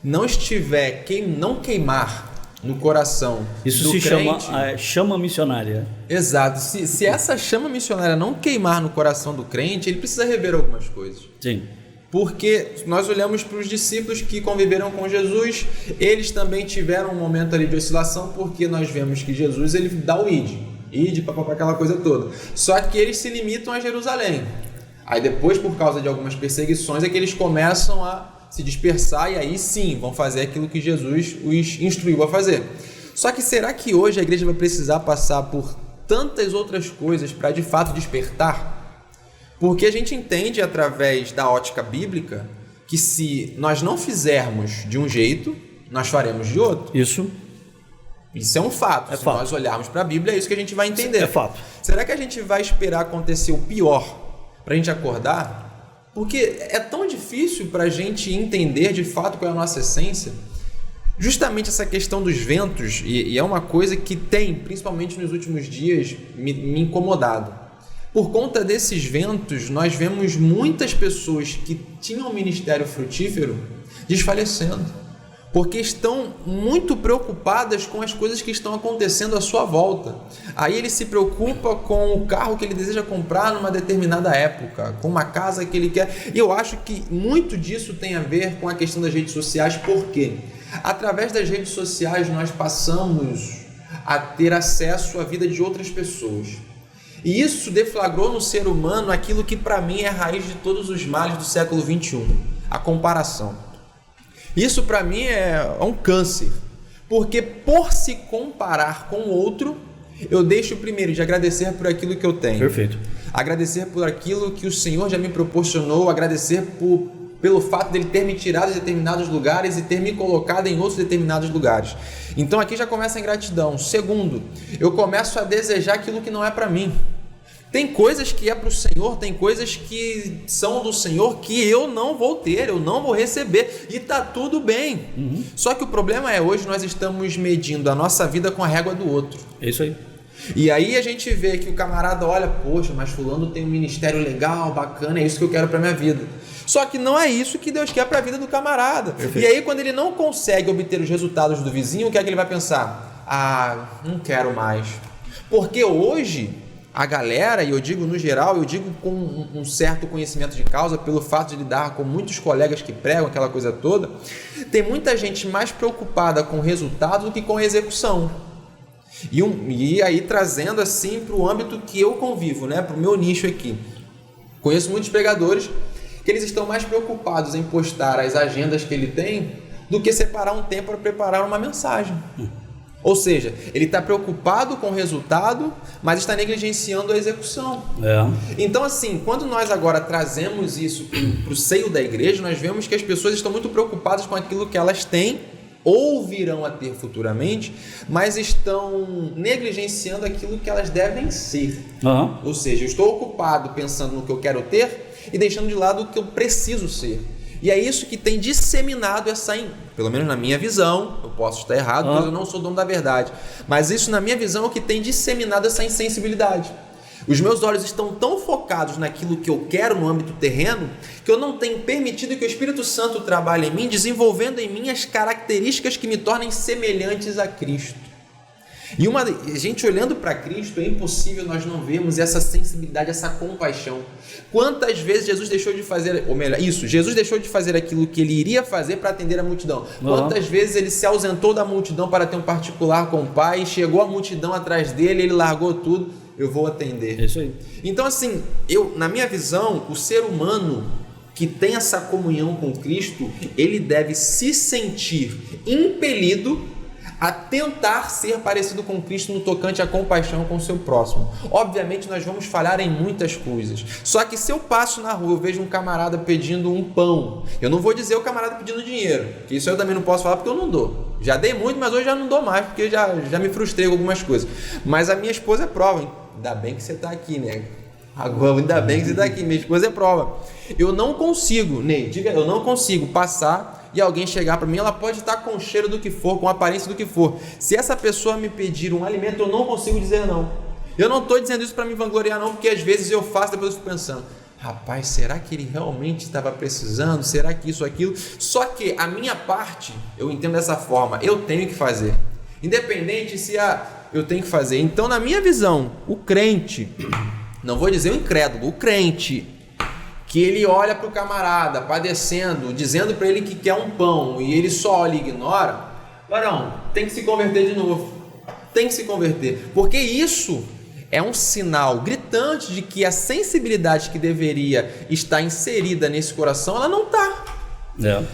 não estiver, não queimar no coração isso do se crente, chama chama missionária. Exato. Se essa chama missionária não queimar no coração do crente, ele precisa rever algumas coisas. Sim. Porque nós olhamos para os discípulos que conviveram com Jesus, eles também tiveram um momento ali de oscilação, porque nós vemos que Jesus ele dá o ide para aquela coisa toda. Só que eles se limitam a Jerusalém. Aí depois, por causa de algumas perseguições, é que eles começam a se dispersar e aí sim vão fazer aquilo que Jesus os instruiu a fazer. Só que será que hoje a igreja vai precisar passar por tantas outras coisas para de fato despertar? Porque a gente entende através da ótica bíblica que se nós não fizermos de um jeito, nós faremos de outro. Isso é um fato. Se fato. nós olharmos para a Bíblia, é isso que a gente vai entender. É fato. Será que a gente vai esperar acontecer o pior para a gente acordar? Porque é tão difícil para a gente entender de fato qual é a nossa essência. Justamente essa questão dos ventos, e é uma coisa que tem, principalmente nos últimos dias, me incomodado. Por conta desses ventos, nós vemos muitas pessoas que tinham um ministério frutífero desfalecendo, porque estão muito preocupadas com as coisas que estão acontecendo à sua volta. Aí ele se preocupa com o carro que ele deseja comprar numa determinada época, com uma casa que ele quer. E eu acho que muito disso tem a ver com a questão das redes sociais, porque através das redes sociais nós passamos a ter acesso à vida de outras pessoas. E isso deflagrou no ser humano aquilo que para mim é a raiz de todos os males do século XXI, a comparação. Isso para mim é um câncer, porque por se comparar com o outro, eu deixo primeiro de agradecer por aquilo que eu tenho. Perfeito. Agradecer por aquilo que o Senhor já me proporcionou, agradecer pelo fato dele ter me tirado de determinados lugares e ter me colocado em outros determinados lugares. Então aqui já começa a ingratidão. Segundo, eu começo a desejar aquilo que não é para mim. Tem coisas que é para o Senhor, tem coisas que são do Senhor que eu não vou ter, eu não vou receber e tá tudo bem. Só que o problema é hoje nós estamos medindo a nossa vida com a régua do outro. É isso aí. E aí a gente vê que o camarada olha, poxa, mas fulano tem um ministério legal, bacana, é isso que eu quero para minha vida. Só que não é isso que Deus quer para a vida do camarada. Perfeito. E aí quando ele não consegue obter os resultados do vizinho, o que é que ele vai pensar? Ah, não quero mais. Porque hoje a galera, e eu digo no geral, eu digo com um certo conhecimento de causa, pelo fato de lidar com muitos colegas que pregam aquela coisa toda, tem muita gente mais preocupada com o resultado do que com a execução. E aí trazendo assim para o âmbito que eu convivo, né, para o meu nicho aqui. Conheço muitos pregadores que eles estão mais preocupados em postar as agendas que ele tem do que separar um tempo para preparar uma mensagem. Ou seja, ele está preocupado com o resultado, mas está negligenciando a execução. Então, assim, quando nós agora trazemos isso para o seio da igreja, nós vemos que as pessoas estão muito preocupadas com aquilo que elas têm ou virão a ter futuramente, mas estão negligenciando aquilo que elas devem ser. Ou seja, eu estou ocupado pensando no que eu quero ter e deixando de lado o que eu preciso ser. E é isso que tem disseminado essa, pelo menos na minha visão, eu posso estar errado, mas eu não sou dono da verdade, mas isso na minha visão é o que tem disseminado essa insensibilidade. Os meus olhos estão tão focados naquilo que eu quero no âmbito terreno, que eu não tenho permitido que o Espírito Santo trabalhe em mim, desenvolvendo em mim as características que me tornem semelhantes a Cristo. E a gente olhando para Cristo, é impossível nós não vermos essa sensibilidade, essa compaixão. Quantas vezes Jesus deixou de fazer, ou melhor, Jesus deixou de fazer aquilo que ele iria fazer para atender a multidão. Quantas vezes ele se ausentou da multidão para ter um particular com o Pai, chegou a multidão atrás dele, ele largou tudo, eu vou atender. É isso aí. Então assim, na minha visão, o ser humano que tem essa comunhão com Cristo, ele deve se sentir impelido a tentar ser parecido com Cristo no tocante à compaixão com o seu próximo. Obviamente nós vamos falhar em muitas coisas, só que se eu passo na rua, eu vejo um camarada pedindo um pão, eu não vou dizer o camarada pedindo dinheiro, que isso eu também não posso falar porque eu não dou. Já dei muito, mas hoje já não dou mais, porque já me frustrei com algumas coisas. Mas a minha esposa é prova, hein? Ainda bem que você está aqui, né? Agora, ainda bem que você está aqui, minha esposa é prova. Eu não consigo, Ney, diga, eu não consigo passar e alguém chegar para mim, ela pode estar com o cheiro do que for, com a aparência do que for. Se essa pessoa me pedir um alimento, eu não consigo dizer não. Eu não estou dizendo isso para me vangloriar não, porque às vezes eu faço, depois eu fico pensando, rapaz, será que ele realmente estava precisando? Será que isso, aquilo? Só que a minha parte, eu entendo dessa forma, eu tenho que fazer. Independente se eu tenho que fazer. Então, na minha visão, o crente, não vou dizer o incrédulo, o crente, que ele olha para o camarada padecendo, dizendo para ele que quer um pão e ele só olha e ignora, varão, tem que se converter de novo. Tem que se converter. Porque isso é um sinal gritante de que a sensibilidade que deveria estar inserida nesse coração, ela não está.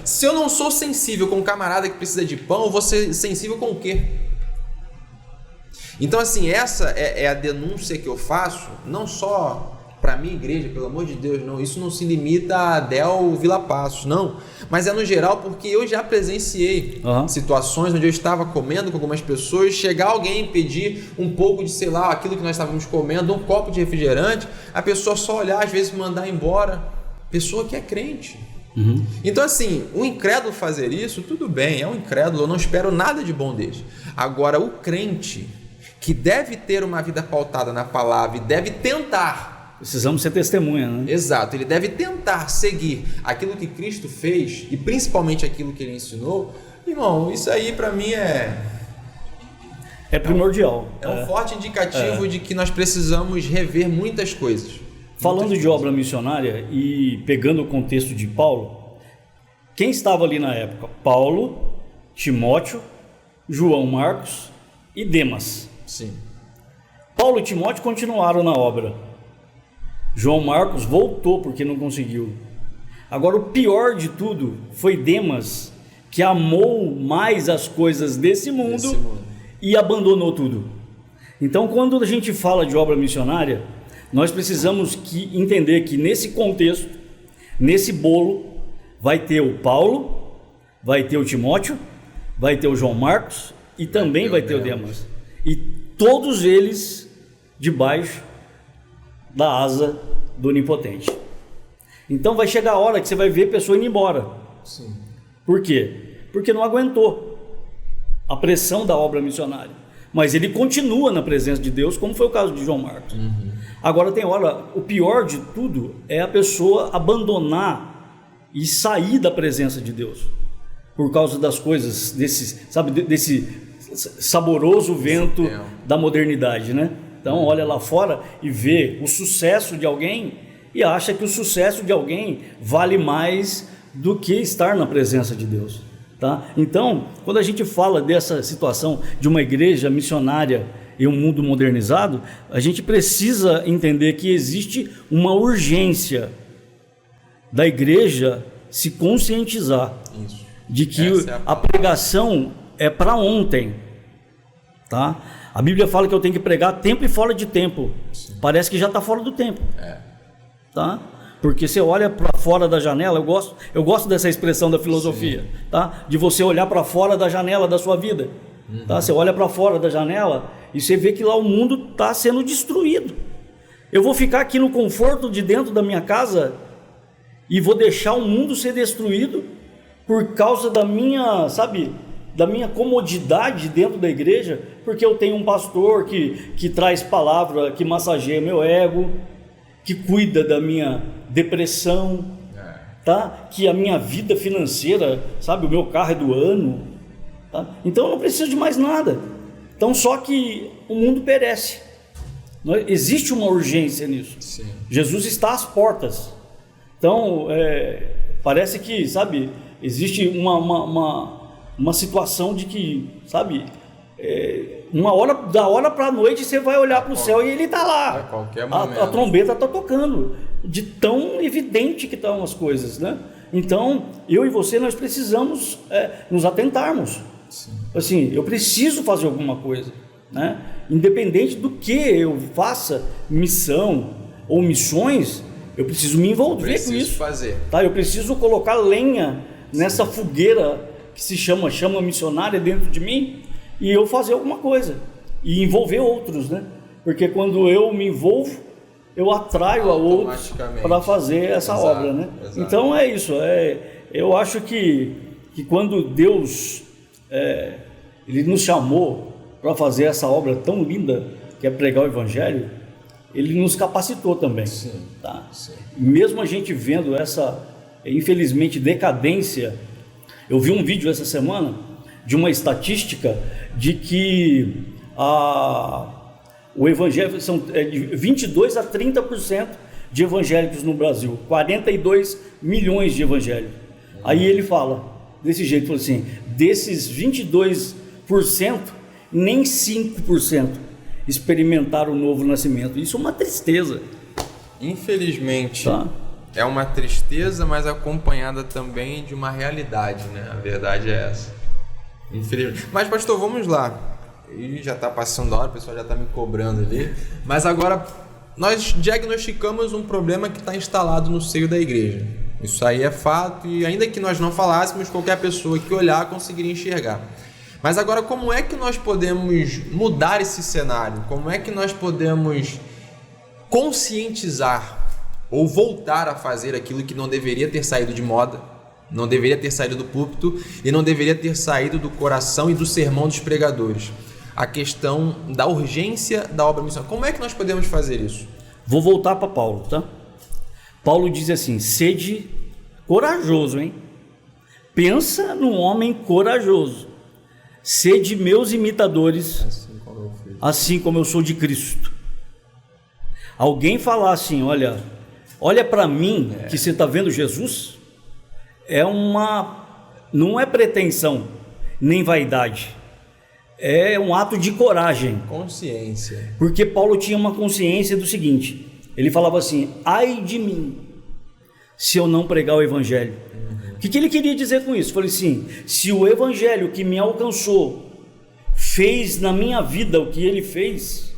Se eu não sou sensível com um camarada que precisa de pão, eu vou ser sensível com o quê? Então, assim, essa é a denúncia que eu faço, não só para a minha igreja, pelo amor de Deus, não, isso não se limita a Del Vila Passos, não, mas é no geral porque eu já presenciei situações onde eu estava comendo com algumas pessoas, chegar alguém e pedir um pouco de, sei lá, aquilo que nós estávamos comendo, um copo de refrigerante, a pessoa só olhar, às vezes mandar embora, pessoa que é crente. Então, assim, o incrédulo fazer isso, tudo bem, é um incrédulo, eu não espero nada de bom dele. Agora, o crente, que deve ter uma vida pautada na palavra e deve tentar. Precisamos ser testemunha, né? Exato, ele deve tentar seguir aquilo que Cristo fez e principalmente aquilo que ele ensinou. Irmão, isso aí para mim é primordial. É um forte indicativo de que nós precisamos rever muitas coisas. Falando de obra missionária e pegando o contexto de Paulo, quem estava ali na época? Paulo, Timóteo, João Marcos e Demas. Sim. Paulo e Timóteo continuaram na obra. João Marcos voltou porque não conseguiu. Agora, o pior de tudo foi Demas, que amou mais as coisas desse mundo e abandonou tudo. Então, quando a gente fala de obra missionária, nós precisamos entender que nesse contexto, nesse bolo, vai ter o Paulo, vai ter o Timóteo, vai ter o João Marcos e também vai ter o Demas. E todos eles debaixo da asa do Onipotente. Então vai chegar a hora que você vai ver a pessoa indo embora. Sim. Por quê? Porque não aguentou a pressão da obra missionária. Mas ele continua na presença de Deus, como foi o caso de João Marcos. Agora tem hora, o pior de tudo é a pessoa abandonar e sair da presença de Deus por causa das coisas, desse saboroso vento da modernidade, né? Então olha lá fora e vê o sucesso de alguém e acha que o sucesso de alguém vale mais do que estar na presença de Deus, tá? Então, quando a gente fala dessa situação de uma igreja missionária em um mundo modernizado, a gente precisa entender que existe uma urgência da igreja se conscientizar de que a pregação é para ontem, tá? A Bíblia fala que eu tenho que pregar tempo e fora de tempo. Sim. Parece que já está fora do tempo, tá? Porque você olha para fora da janela, eu gosto dessa expressão da filosofia, tá? De você olhar para fora da janela da sua vida, tá? Você olha para fora da janela e você vê que lá o mundo está sendo destruído. Eu vou ficar aqui no conforto de dentro da minha casa e vou deixar o mundo ser destruído por causa da minha, da minha comodidade dentro da igreja, porque eu tenho um pastor que traz palavra, que massageia meu ego, que cuida da minha depressão, tá? Que a minha vida financeira, o meu carro é do ano, tá? Então eu não preciso de mais nada. Então só que o mundo perece. Existe uma urgência nisso. Sim. Jesus está às portas. Então parece que, existe uma situação de que, da hora para a noite você vai olhar para o céu e ele está lá. A qualquer momento. A trombeta está tocando, de tão evidente que estão as coisas, né? Então, eu e você, nós precisamos nos atentarmos. Sim. Assim, eu preciso fazer alguma coisa, né? Independente do que eu faça, missão ou missões, eu preciso me envolver com isso. Tá? Eu preciso colocar lenha nessa fogueira que se chama missionária dentro de mim e eu fazer alguma coisa e envolver outros, né? Porque quando eu me envolvo, eu atraio a outros para fazer essa obra, né? Exato. Então é isso. Eu acho que quando Deus ele nos chamou para fazer essa obra tão linda que é pregar o evangelho, ele nos capacitou também. Sim, tá? sim. Mesmo a gente vendo essa, infelizmente, decadência, eu vi um vídeo essa semana de uma estatística de que o evangelho são de 22 a 30% de evangélicos no Brasil, 42 milhões de evangélicos. Aí ele fala desse jeito, fala assim, desses 22%, nem 5% experimentaram o novo nascimento. Isso é uma tristeza. Infelizmente, Tá? é uma tristeza, mas acompanhada também de uma realidade, né? A verdade é essa. Infelizmente. Mas, pastor, vamos lá. E já está passando a hora, o pessoal já está me cobrando ali. Mas agora, nós diagnosticamos um problema que está instalado no seio da igreja. Isso aí é fato, e ainda que nós não falássemos, qualquer pessoa que olhar conseguiria enxergar. Mas agora, como é que nós podemos mudar esse cenário? Como é que nós podemos conscientizar ou voltar a fazer aquilo que não deveria ter saído de moda, não deveria ter saído do púlpito e não deveria ter saído do coração e do sermão dos pregadores? A questão da urgência da obra missionária. Como é que nós podemos fazer isso? Vou voltar para Paulo, tá? Paulo diz assim, sede corajoso, hein? Pensa num homem corajoso. Sede meus imitadores, assim como eu sou de Cristo. Alguém falar assim, olha para mim, que você está vendo Jesus, não é pretensão, nem vaidade, é um ato de coragem. Consciência. Porque Paulo tinha uma consciência do seguinte, ele falava assim, ai de mim, se eu não pregar o evangelho. O que ele queria dizer com isso? Falei assim, se o evangelho que me alcançou fez na minha vida o que ele fez,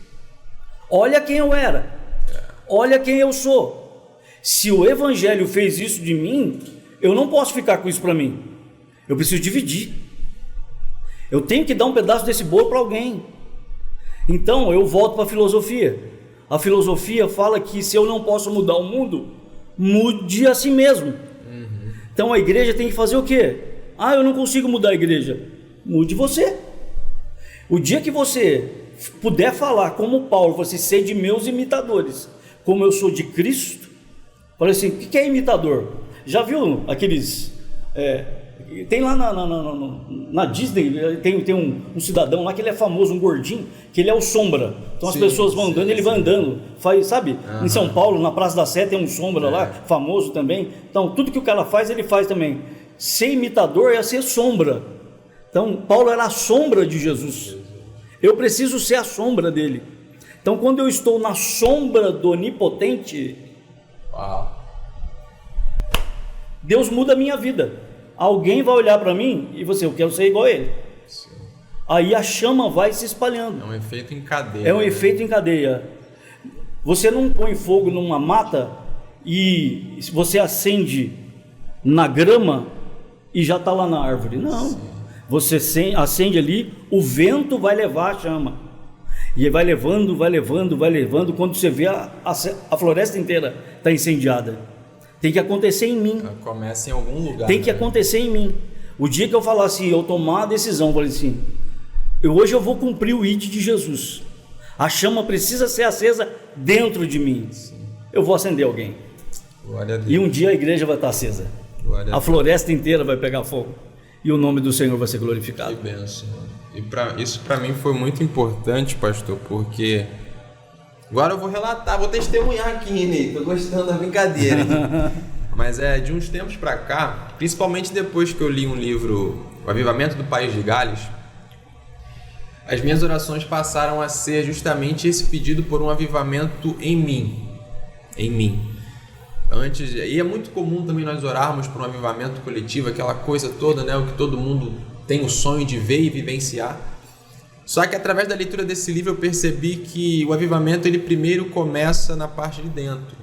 olha quem eu era, olha quem eu sou. Se o evangelho fez isso de mim, eu não posso ficar com isso para mim, eu preciso dividir, eu tenho que dar um pedaço desse bolo para alguém. Então eu volto para a filosofia. A filosofia fala que se eu não posso mudar o mundo, mude a si mesmo. Então a igreja tem que fazer o quê? Eu não consigo mudar a igreja. Mude você. O dia que você puder falar como Paulo, você ser de meus imitadores, como eu sou de Cristo, fala assim, o que é imitador? Já viu aqueles... tem lá na Disney, tem um cidadão lá que ele é famoso, um gordinho, que ele é o sombra. Então as pessoas vão andando, ele vai andando, sabe? Em São Paulo, na Praça da Sé tem um sombra lá, famoso também. Então tudo que o cara faz, ele faz também. Ser imitador é ser sombra. Então Paulo era a sombra de Jesus. Eu preciso ser a sombra dele. Então quando eu estou na sombra do Onipotente, Deus muda a minha vida. Alguém vai olhar para mim e eu quero ser igual a ele. Sim. Aí a chama vai se espalhando. É um efeito em cadeia. É um efeito em cadeia. Você não põe fogo numa mata e você acende na grama e já está lá na árvore. Não. Sim. Você acende ali, o vento vai levar a chama. E vai levando, vai levando, vai levando. Quando você vê a floresta inteira está incendiada. Tem que acontecer em mim. Começa em algum lugar. Tem que acontecer em mim. O dia que eu falar assim, eu tomar a decisão, eu falei assim, hoje eu vou cumprir o ID de Jesus. A chama precisa ser acesa dentro de mim. Sim. Eu vou acender alguém. Glória a Deus. E um dia a igreja vai estar acesa. A floresta inteira vai pegar fogo. E o nome do Senhor vai ser glorificado. Que bênção. E isso para mim foi muito importante, pastor, porque... Agora eu vou relatar, vou testemunhar aqui, Ney. Tô gostando da brincadeira. Mas de uns tempos para cá, principalmente depois que eu li um livro, O Avivamento do País de Gales, as minhas orações passaram a ser justamente esse pedido por um avivamento em mim. Em mim. E é muito comum também nós orarmos por um avivamento coletivo, aquela coisa toda, né? O que todo mundo tem o sonho de ver e vivenciar. Só que através da leitura desse livro eu percebi que o avivamento ele primeiro começa na parte de dentro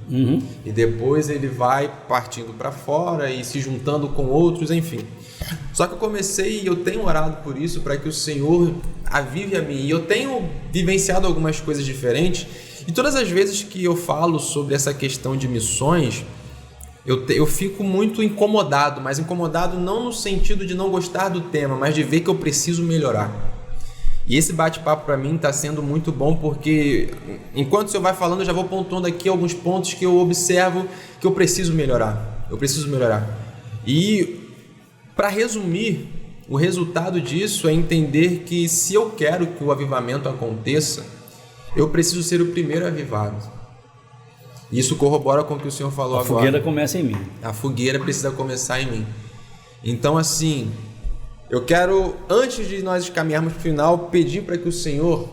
e depois ele vai partindo para fora e se juntando com outros, enfim. Só que eu tenho orado por isso, para que o Senhor avive a mim. E eu tenho vivenciado algumas coisas diferentes e todas as vezes que eu falo sobre essa questão de missões, eu fico muito incomodado, mas incomodado não no sentido de não gostar do tema, mas de ver que eu preciso melhorar. E esse bate-papo para mim está sendo muito bom, porque enquanto o senhor vai falando, eu já vou pontuando aqui alguns pontos que eu observo que eu preciso melhorar. E para resumir, o resultado disso é entender que se eu quero que o avivamento aconteça, eu preciso ser o primeiro avivado. Isso corrobora com o que o senhor falou agora. A fogueira começa em mim. A fogueira precisa começar em mim. Então, assim, eu quero, antes de nós caminharmos para o final, pedir para que o Senhor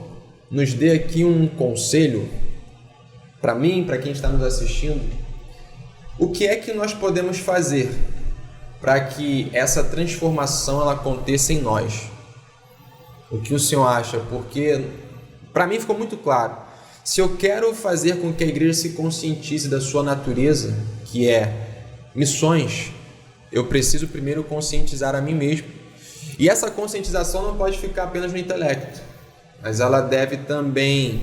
nos dê aqui um conselho, para mim, para quem está nos assistindo, o que é que nós podemos fazer para que essa transformação ela aconteça em nós. O que o Senhor acha? Porque para mim ficou muito claro. Se eu quero fazer com que a igreja se conscientize da sua natureza, que é missões, eu preciso primeiro conscientizar a mim mesmo. E essa conscientização não pode ficar apenas no intelecto, mas ela deve também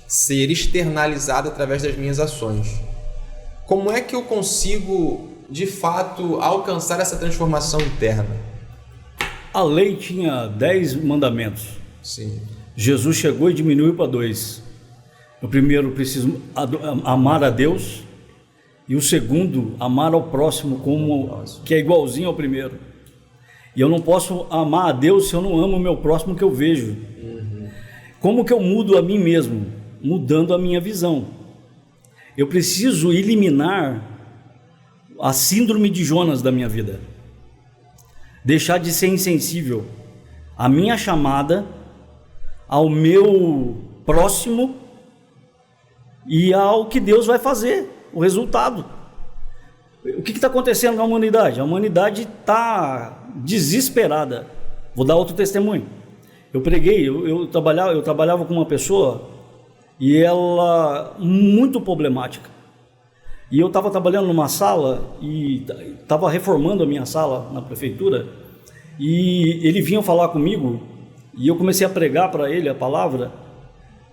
ser externalizada através das minhas ações. Como é que eu consigo, de fato, alcançar essa transformação interna? A lei tinha 10 mandamentos. Sim. Jesus chegou e diminuiu para 2. O primeiro, preciso amar a Deus. E o segundo, amar ao próximo, que é igualzinho ao primeiro. E eu não posso amar a Deus se eu não amo o meu próximo que eu vejo. Como que eu mudo a mim mesmo? Mudando a minha visão. Eu preciso eliminar a síndrome de Jonas da minha vida. Deixar de ser insensível à minha chamada, ao meu próximo e ao que Deus vai fazer, o resultado. O que está acontecendo na humanidade? A humanidade está desesperada. Vou dar outro testemunho. Eu preguei, eu trabalhava com uma pessoa e ela muito problemática. E eu estava trabalhando numa sala e estava reformando a minha sala na prefeitura, e ele vinha falar comigo e eu comecei a pregar para ele a palavra,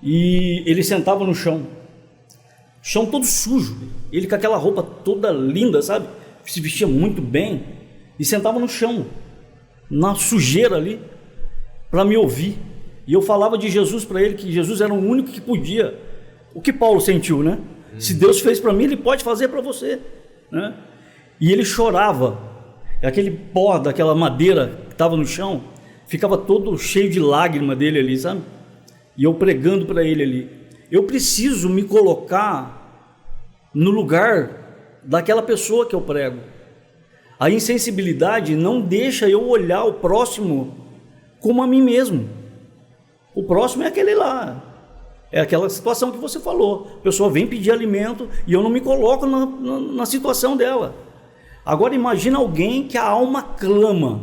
e ele sentava no chão todo sujo, ele com aquela roupa toda linda, sabe? Se vestia muito bem e sentava no chão, na sujeira ali, para me ouvir. E eu falava de Jesus para ele, que Jesus era o único que podia. O que Paulo sentiu, né? Se Deus fez para mim, Ele pode fazer para você, né? E ele chorava. Aquele pó daquela madeira que estava no chão ficava todo cheio de lágrima dele ali, sabe? E eu pregando para ele ali. Eu preciso me colocar no lugar daquela pessoa que eu prego. A insensibilidade não deixa eu olhar o próximo como a mim mesmo. O próximo é aquele lá. É aquela situação que você falou. A pessoa vem pedir alimento e eu não me coloco na situação dela. Agora imagina alguém que a alma clama.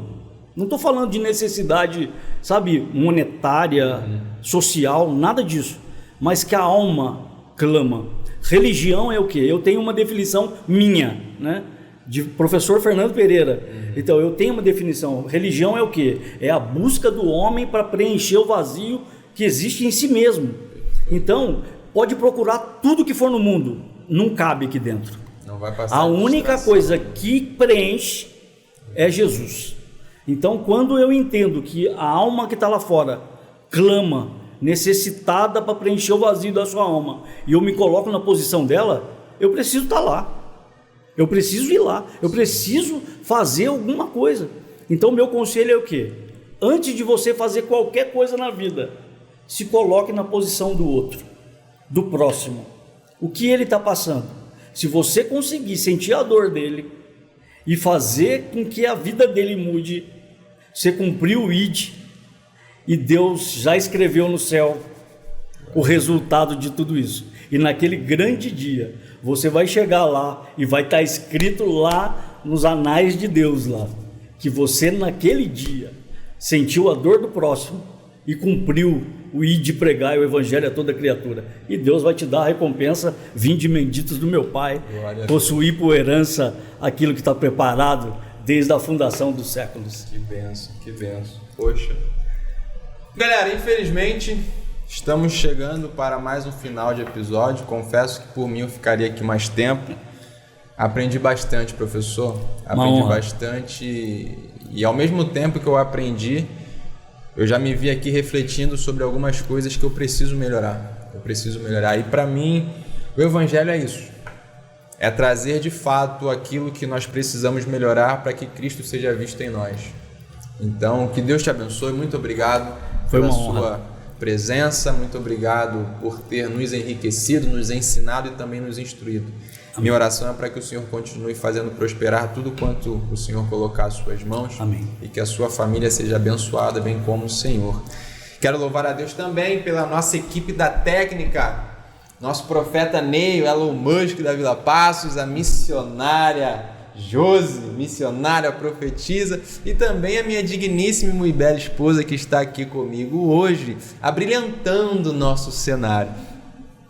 Não estou falando de necessidade, sabe, monetária, social, nada disso. Mas que a alma clama. Religião é o quê? Eu tenho uma definição minha, né? De professor Fernando Pereira. Então eu tenho uma definição. Religião é o quê? É a busca do homem para preencher o vazio que existe em si mesmo. Então, pode procurar tudo que for no mundo, não cabe aqui dentro. Não vai passar. A única coisa que preenche é Jesus. Então, quando eu entendo que a alma que está lá fora clama, necessitada para preencher o vazio da sua alma, e eu me coloco na posição dela, eu preciso estar lá. Eu preciso ir lá. Eu preciso fazer alguma coisa. Então, meu conselho é o quê? Antes de você fazer qualquer coisa na vida, se coloque na posição do outro, do próximo. O que ele está passando? Se você conseguir sentir a dor dele e fazer com que a vida dele mude, você cumpriu o ID, e Deus já escreveu no céu o resultado de tudo isso. E naquele grande dia, você vai chegar lá e vai estar escrito lá nos anais de Deus lá, que você naquele dia sentiu a dor do próximo e cumpriu o ir de pregar o evangelho a toda criatura. E Deus vai te dar a recompensa: vinde benditos do meu Pai, possuir por herança aquilo que está preparado desde a fundação dos séculos. Que benção, que benção. Poxa. Galera, infelizmente, estamos chegando para mais um final de episódio. Confesso que por mim eu ficaria aqui mais tempo. Aprendi bastante, professor. Aprendi bastante. E ao mesmo tempo que eu aprendi, eu já me vi aqui refletindo sobre algumas coisas que eu preciso melhorar. E para mim, o Evangelho é isso. É trazer de fato aquilo que nós precisamos melhorar para que Cristo seja visto em nós. Então, que Deus te abençoe. Muito obrigado pela sua presença. Muito obrigado por ter nos enriquecido, nos ensinado e também nos instruído. Amém. Minha oração é para que o Senhor continue fazendo prosperar tudo quanto o Senhor colocar às suas mãos. Amém. E que a sua família seja abençoada, bem como o Senhor. Quero louvar a Deus também pela nossa equipe da técnica, nosso profeta Neio, Elon Musk da Vila Passos, a missionária Josi, missionária profetisa, e também a minha digníssima e muito bela esposa que está aqui comigo hoje, abrilhantando o nosso cenário.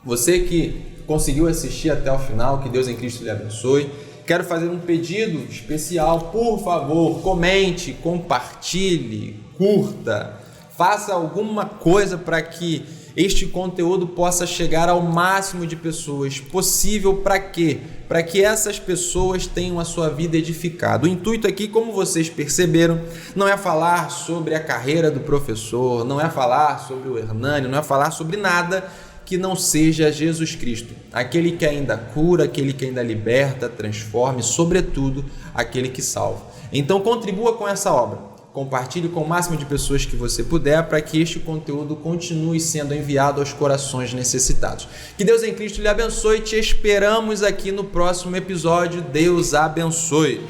Você que conseguiu assistir até o final, que Deus em Cristo lhe abençoe. Quero fazer um pedido especial, por favor, comente, compartilhe, curta, faça alguma coisa para que este conteúdo possa chegar ao máximo de pessoas possível. Para quê? Para que essas pessoas tenham a sua vida edificada. O intuito aqui, como vocês perceberam, não é falar sobre a carreira do professor, não é falar sobre o Hernani, não é falar sobre nada que não seja Jesus Cristo, aquele que ainda cura, aquele que ainda liberta, transforma e, sobretudo, aquele que salva. Então, contribua com essa obra, compartilhe com o máximo de pessoas que você puder para que este conteúdo continue sendo enviado aos corações necessitados. Que Deus em Cristo lhe abençoe, te esperamos aqui no próximo episódio. Deus abençoe.